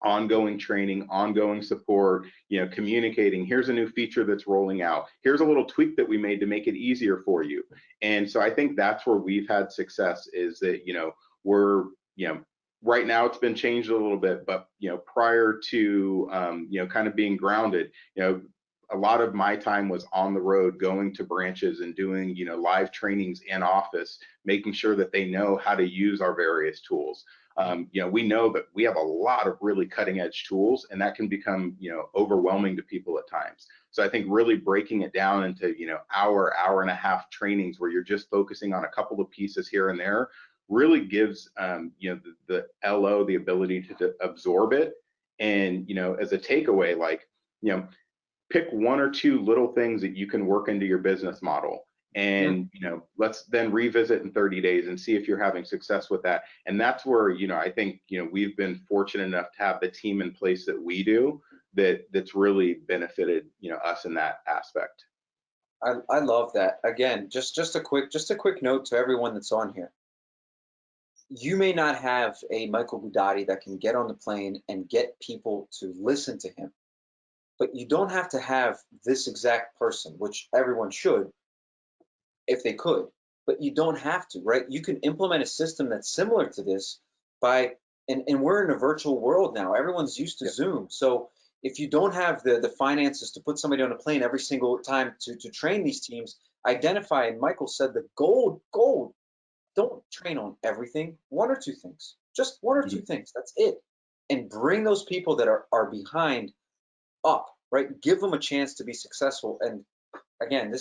ongoing training, ongoing support, communicating, here's a new feature that's rolling out, here's a little tweak that we made to make it easier for you. And so I think that's where we've had success, is that, we're, right now it's been changed a little bit, but, prior to, kind of being grounded, a lot of my time was on the road, going to branches and doing, live trainings in office, making sure that they know how to use our various tools. We know that we have a lot of really cutting edge tools, and that can become, overwhelming to people at times. So I think really breaking it down into, hour and a half trainings where you're just focusing on a couple of pieces here and there really gives, the LO the ability to absorb it. And, as a takeaway, like, pick one or two little things that you can work into your business model, and let's then revisit in 30 days and see if you're having success with that. And that's where, I think, we've been fortunate enough to have the team in place that we do, that's really benefited, us in that aspect. I love that. Again, just a quick note to everyone that's on here. You may not have a Michael Guidotti that can get on the plane and get people to listen to him, but you don't have to have this exact person, which everyone should if they could, but you don't have to, right? You can implement a system that's similar to this and we're in a virtual world now. Everyone's used to Zoom. So if you don't have the finances to put somebody on a plane every single time to train these teams, identify, and Michael said the gold, don't train on everything, one or two things, just one or two things, that's it. And bring those people that are behind up, right? Give them a chance to be successful. And again,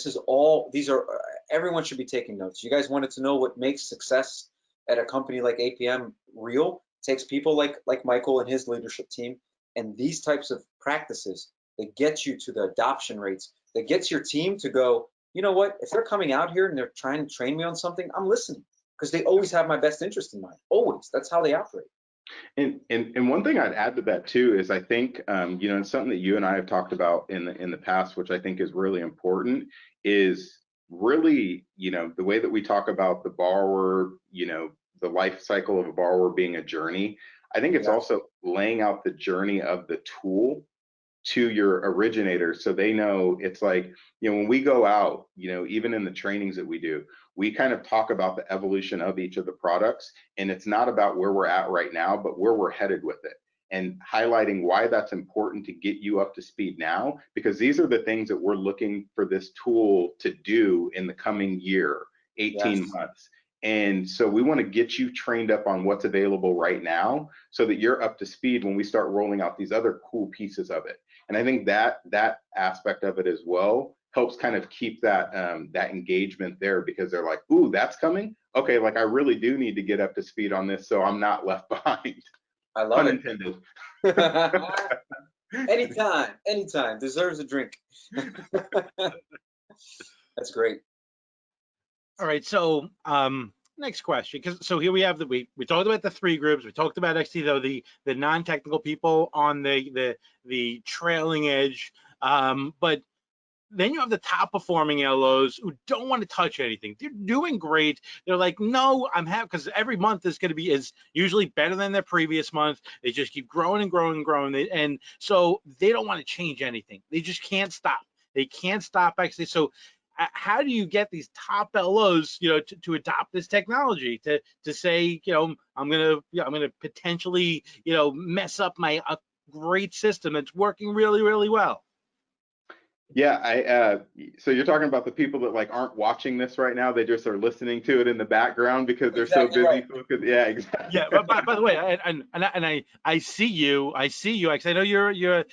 everyone should be taking notes. You guys wanted to know what makes success at a company like APM real? It takes people like Michael and his leadership team, and these types of practices that get you to the adoption rates, that gets your team to go, you know what, if they're coming out here and they're trying to train me on something, I'm listening, because they always have my best interest in mind. Always. That's how they operate. And one thing I'd add to that too is, I think, it's something that you and I have talked about in the past, which I think is really important, is really, the way that we talk about the borrower, the life cycle of a borrower being a journey. I think it's also laying out the journey of the tool to your originators, so they know. It's like, when we go out, even in the trainings that we do, we kind of talk about the evolution of each of the products, and it's not about where we're at right now, but where we're headed with it, and highlighting why that's important to get you up to speed now, because these are the things that we're looking for this tool to do in the coming year, 18 months. And so we want to get you trained up on what's available right now, so that you're up to speed when we start rolling out these other cool pieces of it. And I think that aspect of it as well helps kind of keep that that engagement there, because they're like, ooh, that's coming. Okay, like I really do need to get up to speed on this, so I'm not left behind. I love Pun it. Intended. Anytime. Deserves a drink. That's great. All right, so next question, because so here we have we talked about the three groups. We talked about actually though the non-technical people on the trailing edge, but then you have the top performing LOs who don't want to touch anything. They're doing great. They're like, no, I'm happy, because every month is going to is usually better than their previous month. They just keep growing and growing and growing, and so they don't want to change anything. They just can't stop. They can't stop actually. So how do you get these top LOs, to adopt this technology, to say, I'm gonna potentially, mess up my great system that's working really, really well? Yeah, so you're talking about the people that like aren't watching this right now. They just are listening to it in the background because they're so busy. Right. Focused. Yeah, exactly. Yeah, but by the way, I see you, because I know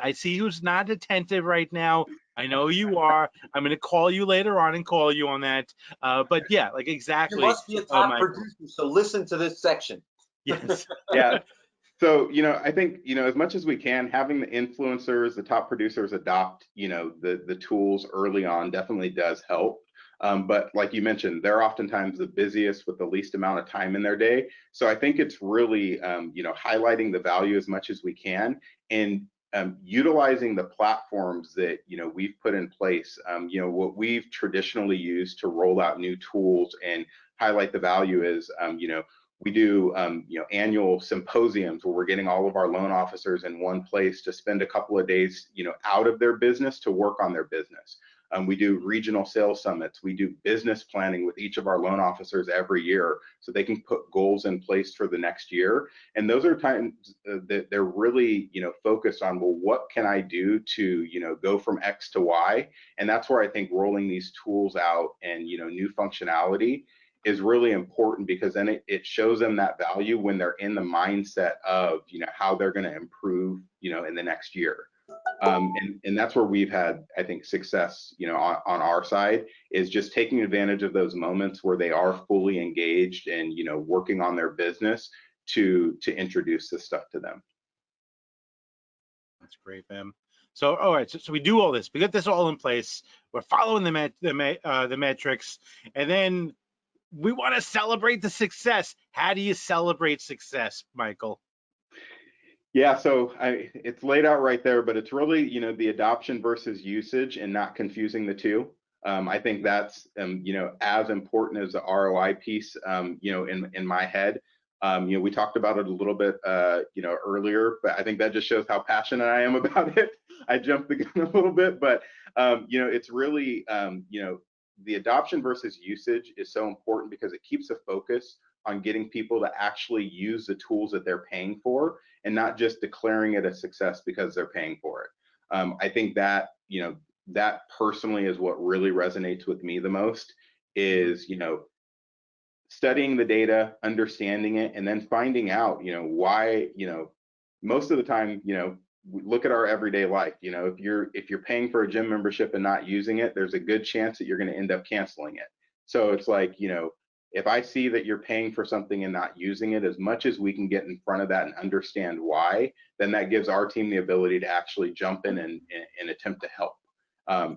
I see who's not attentive right now. I know you are. I'm going to call you later on and call you on that. But yeah, like exactly. You must be a top producer, so listen to this section. Yes. Yeah. So, I think, as much as we can, having the influencers, the top producers adopt, the tools early on definitely does help. But like you mentioned, they're oftentimes the busiest with the least amount of time in their day. So I think it's really, highlighting the value as much as we can. And utilizing the platforms that we've put in place. What we've traditionally used to roll out new tools and highlight the value is we do annual symposiums where we're getting all of our loan officers in one place to spend a couple of days out of their business to work on their business. We do regional sales summits. We do business planning with each of our loan officers every year so they can put goals in place for the next year. And those are times that they're really, focused on, well, what can I do to, go from X to Y? And that's where I think rolling these tools out and, new functionality is really important, because then it shows them that value when they're in the mindset of, how they're going to improve, in the next year. And that's where we've had, I think, success, on our side, is just taking advantage of those moments where they are fully engaged and, working on their business to introduce this stuff to them. That's great, man. So, all right, so we do all this. We get this all in place. We're following the metrics, and then we want to celebrate the success. How do you celebrate success, Michael? Yeah, so it's laid out right there, but it's really, the adoption versus usage and not confusing the two. I think that's, as important as the ROI piece, in my head. We talked about it a little bit, earlier, but I think that just shows how passionate I am about it. I jumped the gun a little bit, but, it's really, the adoption versus usage is so important because it keeps a focus on getting people to actually use the tools that they're paying for and not just declaring it a success because they're paying for it. I think that, that personally is what really resonates with me the most is, studying the data, understanding it, and then finding out, why, most of the time, we look at our everyday life, if you're paying for a gym membership and not using it, there's a good chance that you're going to end up canceling it. So it's like, if I see that you're paying for something and not using it, as much as we can get in front of that and understand why, then that gives our team the ability to actually jump in and attempt to help.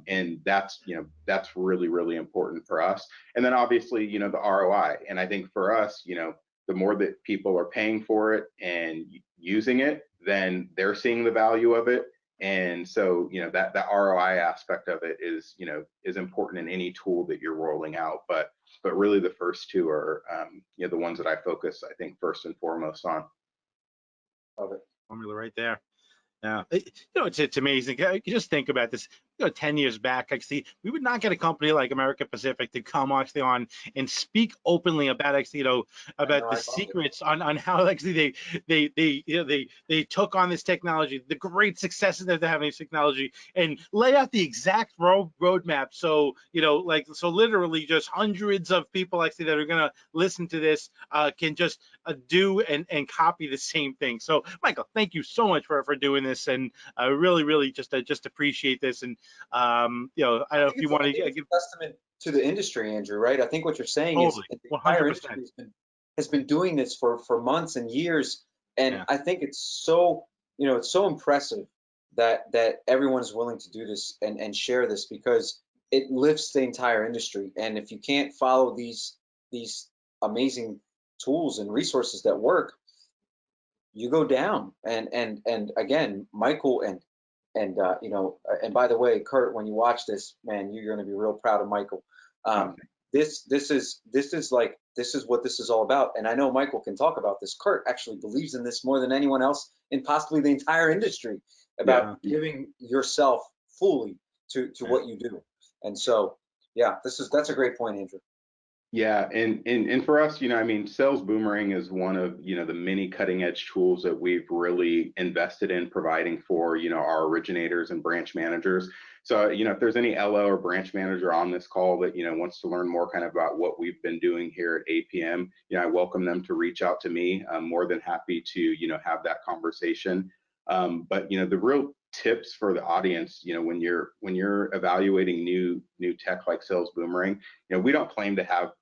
And that's, that's really, really important for us. And then obviously, the ROI. And I think for us, the more that people are paying for it and using it, then they're seeing the value of it. And so, that ROI aspect of it is, is important in any tool that you're rolling out. But really the first two are, the ones that I focus, I think, first and foremost on. Love it. Formula right there. Yeah, it's amazing. You just think about this. 10 years back, actually, we would not get a company like American Pacific to come actually on and speak openly about actually, about the secrets on how actually they took on this technology, the great successes that they're having with technology, and lay out the exact roadmap. So, so literally just hundreds of people actually that are going to listen to this can just do and copy the same thing. So, Michael, thank you so much for doing this, and I really just appreciate this. And I don't know if you want to give a testament to the industry, Andrew, right? I think what you're saying totally, is the entire industry has been doing this for months and years, and yeah. I think it's so it's so impressive that everyone is willing to do this and share this, because it lifts the entire industry. And if you can't follow these amazing tools and resources that work, you go down. And again, Michael and by the way, Kurt, when you watch this, man, you're going to be real proud of Michael. This is what this is all about. And I know Michael can talk about this. Kurt actually believes in this more than anyone else in possibly the entire industry, about giving yourself fully to what you do. And so, yeah, that's a great point, Andrew. Yeah, and for us, Sales Boomerang is one of, the many cutting edge tools that we've really invested in providing for, our originators and branch managers. So, if there's any LO or branch manager on this call that, wants to learn more kind of about what we've been doing here at APM, I welcome them to reach out to me. I'm more than happy to, have that conversation. But, the real tips for the audience, when you're evaluating new tech like Sales Boomerang, we don't claim to have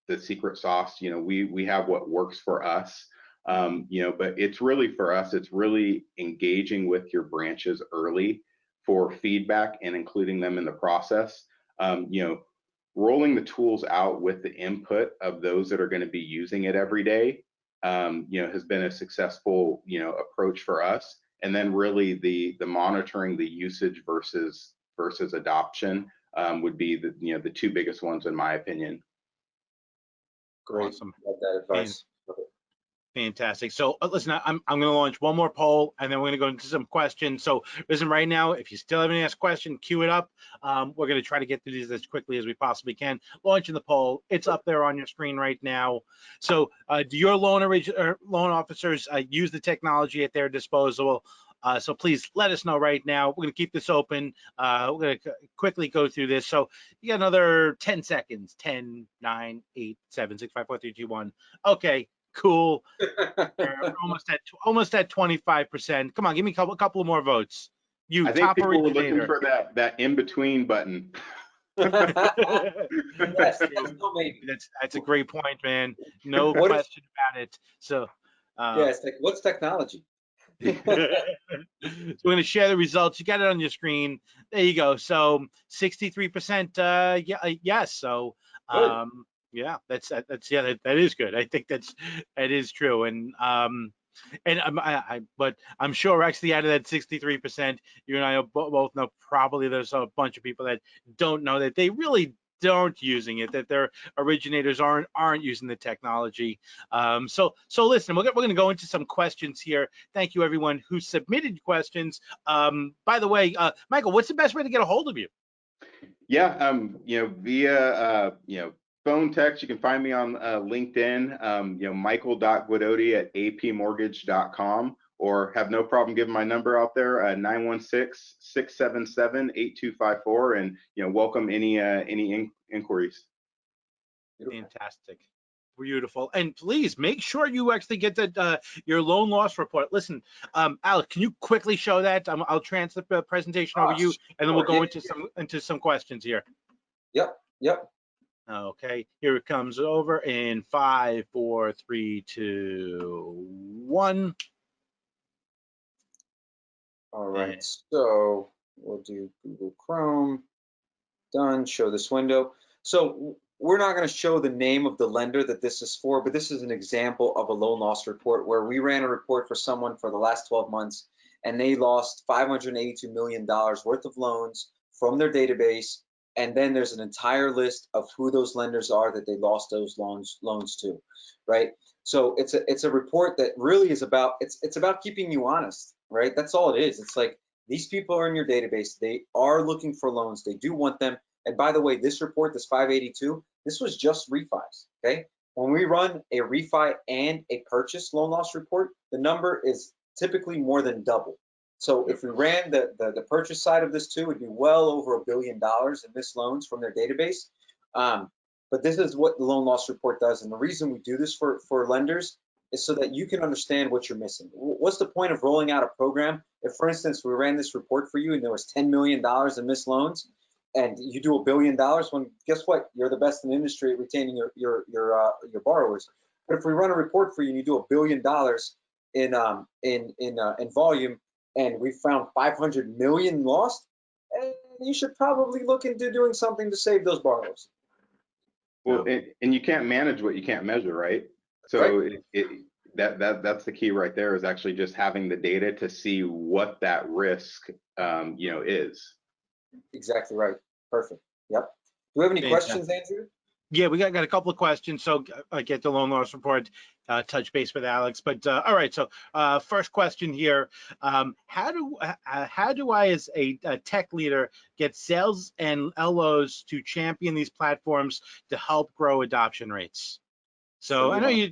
the secret sauce. We have what works for us. But it's really, for us, it's really engaging with your branches early for feedback and including them in the process. Rolling the tools out with the input of those that are going to be using it every day, has been a successful approach for us. and then really the monitoring the usage versus adoption would be the two biggest ones in my opinion. Great. Awesome. Love that advice. Fantastic. So listen, I'm going to launch one more poll, and then we're going to go into some questions. So listen, right now, if you still haven't asked a question, queue it up. We're going to try to get through these as quickly as we possibly can. Launching the poll. It's up there on your screen right now. So do your loan officers use the technology at their disposal? So please let us know right now. We're going to keep this open. We're going to quickly go through this. So you got another 10 seconds. 10, 9, 8, 7, 6, 5, 4, 3, 2, 1. Okay. Cool. We're almost at 25%. Come on, give me a couple more votes. I think people were looking for that in between button. Yes, maybe. That's a great point, man. No question about it. So yeah, it's like, what's technology? So we're going to share the results. You got it on your screen. There you go. So 63% yes. So yeah, that is good. I think that is true. And but I'm sure actually out of that 63%, you and I both know probably there's a bunch of people that don't know that they really don't using it, that their originators aren't using the technology. So listen, we're going to go into some questions here. Thank you everyone who submitted questions. By the way, Michael, what's the best way to get a hold of you? Yeah, via phone, text. You can find me on LinkedIn, michael.guidotti@apmortgage.com, or have no problem giving my number out there, 916-677-8254, and welcome any inquiries. Fantastic. Beautiful. And please make sure you actually get the your loan loss report. Listen, Alex, can you quickly show that? I'll transfer the presentation over you, and then we'll go into some questions here. Yep. Okay, here it comes over in 5, 4, 3, 2, 1. All right, so we'll do Google Chrome. Done. Show this window. So we're not going to show the name of the lender that this is for, but this is an example of a loan loss report where we ran a report for someone for the last 12 months, and they lost $582 million worth of loans from their database. And then there's an entire list of who those lenders are that they lost those loans to, right? So it's a report that really is about, it's about keeping you honest, right? That's all it is. It's like, these people are in your database. They are looking for loans. They do want them. And by the way, this report, this 582, this was just refis, okay? When we run a refi and a purchase loan loss report, the number is typically more than double. So if we ran the purchase side of this too, it'd be well over $1 billion in missed loans from their database. But this is what the loan loss report does. And the reason we do this for lenders is so that you can understand what you're missing. What's the point of rolling out a program if, for instance, we ran this report for you and there was $10 million in missed loans, and you do $1 billion? When guess what? You're the best in the industry at retaining your borrowers. But if we run a report for you and you do $1 billion in volume, and we found 500 million lost, you should probably look into doing something to save those borrowers. Well, and you can't manage what you can't measure, right? So right. That's the key right there, is actually just having the data to see what that risk is. Exactly right. Perfect. Yep. Do we have any questions, Andrew? Yeah, we got a couple of questions. So get the loan loss report, touch base with Alex. But all right, so first question here: how do I, as a tech leader, get sales and LOs to champion these platforms to help grow adoption rates? So I know you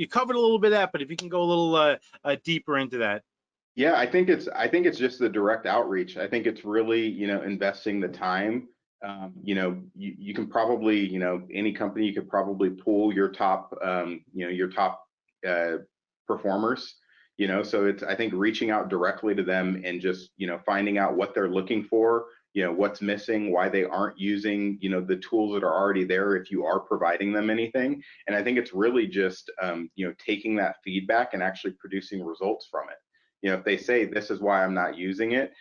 covered a little bit of that, but if you can go a little deeper into that. Yeah, I think it's just the direct outreach. I think it's really investing the time. You can probably, any company, you could probably pull your top performers, so it's, I think, reaching out directly to them and just, finding out what they're looking for, what's missing, why they aren't using, the tools that are already there if you are providing them anything. And I think it's really just, taking that feedback and actually producing results from it. If they say, this is why I'm not using it,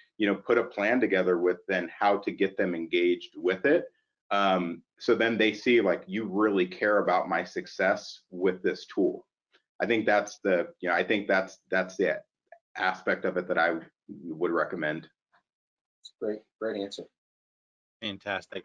put a plan together with then how to get them engaged with it. So then they see, like, you really care about my success with this tool. I think that's it. aspect of it that I would recommend. Great answer. Fantastic.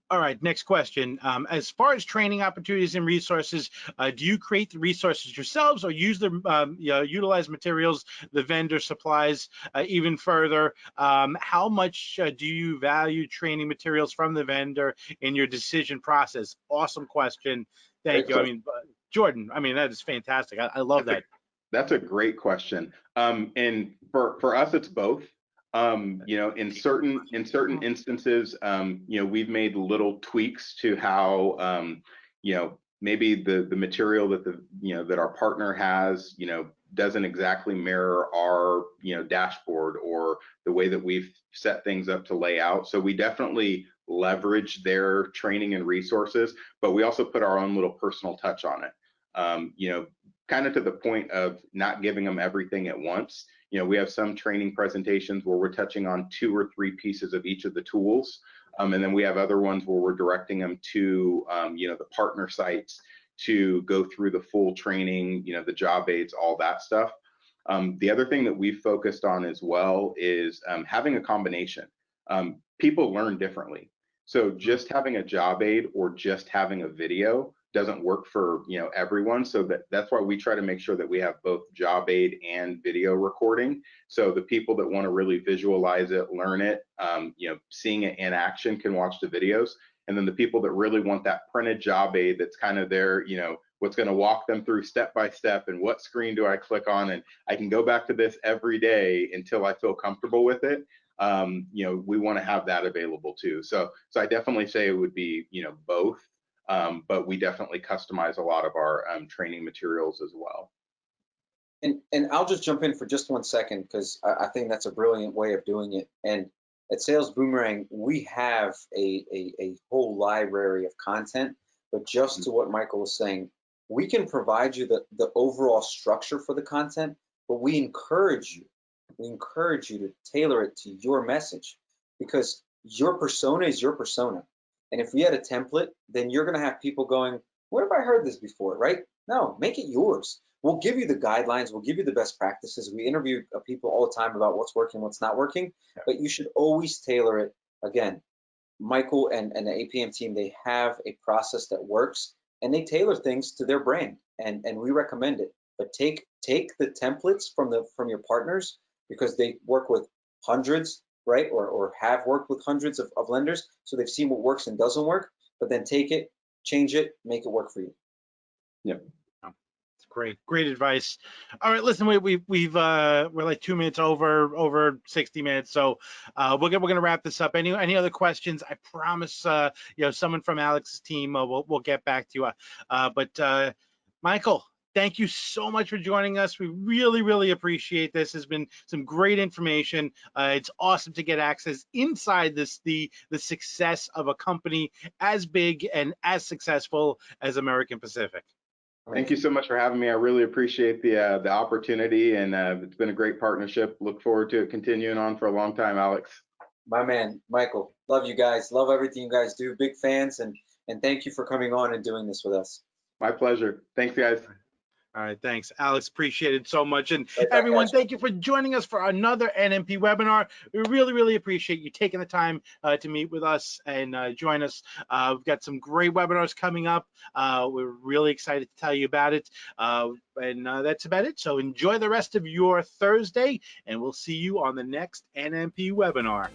All right, next question. As far as training opportunities and resources, do you create the resources yourselves or use the utilize materials the vendor supplies even further? How much do you value training materials from the vendor in your decision process? Awesome question. Thank Great you. question. I mean, Jordan, I mean, that is fantastic. I love that. That's a great question. And for us, it's both. You know, in certain instances, you know, we've made little tweaks to how, you know, maybe the material that that our partner has, you know, doesn't exactly mirror our, you know, dashboard or the way that we've set things up to lay out. So we definitely leverage their training and resources, but we also put our own little personal touch on it. You know, kind of to the point of not giving them everything at once. You know, we have some training presentations where we're touching on 2 or 3 pieces of each of the tools. And then we have other ones where we're directing them to, you know, the partner sites to go through the full training, you know, the job aids, all that stuff. The other thing that we've focused on as well is having a combination. People learn differently. So just having a job aid or just having a video doesn't work for, you know, everyone. So that's why we try to make sure that we have both job aid and video recording. So the people that want to really visualize it, learn it, you know, seeing it in action can watch the videos. And then the people that really want that printed job aid that's kind of their, you know, what's going to walk them through step by step and what screen do I click on and I can go back to this every day until I feel comfortable with it. You know, we want to have that available too. So I definitely say it would be, you know, both. But we definitely customize a lot of our training materials as well. And I'll just jump in for just 1 second because I think that's a brilliant way of doing it. And at Sales Boomerang, we have a whole library of content, but just to what Michael was saying, we can provide you the overall structure for the content, but we encourage you to tailor it to your message because your persona is your persona. And if we had a template, then you're going to have people going, where have I heard this before, right? No, make it yours. We'll give you the guidelines. We'll give you the best practices. We interview people all the time about what's working, what's not working, but you should always tailor it. Again, Michael and the APM team, they have a process that works and they tailor things to their brand and we recommend it. But take the templates from your partners because they work with hundreds, right? Or have worked with hundreds of lenders. So they've seen what works and doesn't work, but then take it, change it, make it work for you. Yep. Great advice. All right, listen, we're like 2 minutes over 60 minutes, so we're gonna wrap this up. Any other questions? I promise, you know, someone from Alex's team will get back to you. But Michael, thank you so much for joining us. We really appreciate this. Has been some great information. It's awesome to get access inside the success of a company as big and as successful as American Pacific. Thank you so much for having me. I really appreciate the opportunity, and it's been a great partnership. Look forward to it continuing on for a long time, Alex. My man, Michael, love you guys. Love everything you guys do. Big fans, and thank you for coming on and doing this with us. My pleasure. Thanks, guys. All right, thanks, Alex. Appreciate it so much. And everyone, thank you for joining us for another NMP webinar. We really appreciate you taking the time to meet with us and join us. We've got some great webinars coming up. We're really excited to tell you about it. And that's about it. So enjoy the rest of your Thursday, and we'll see you on the next NMP webinar.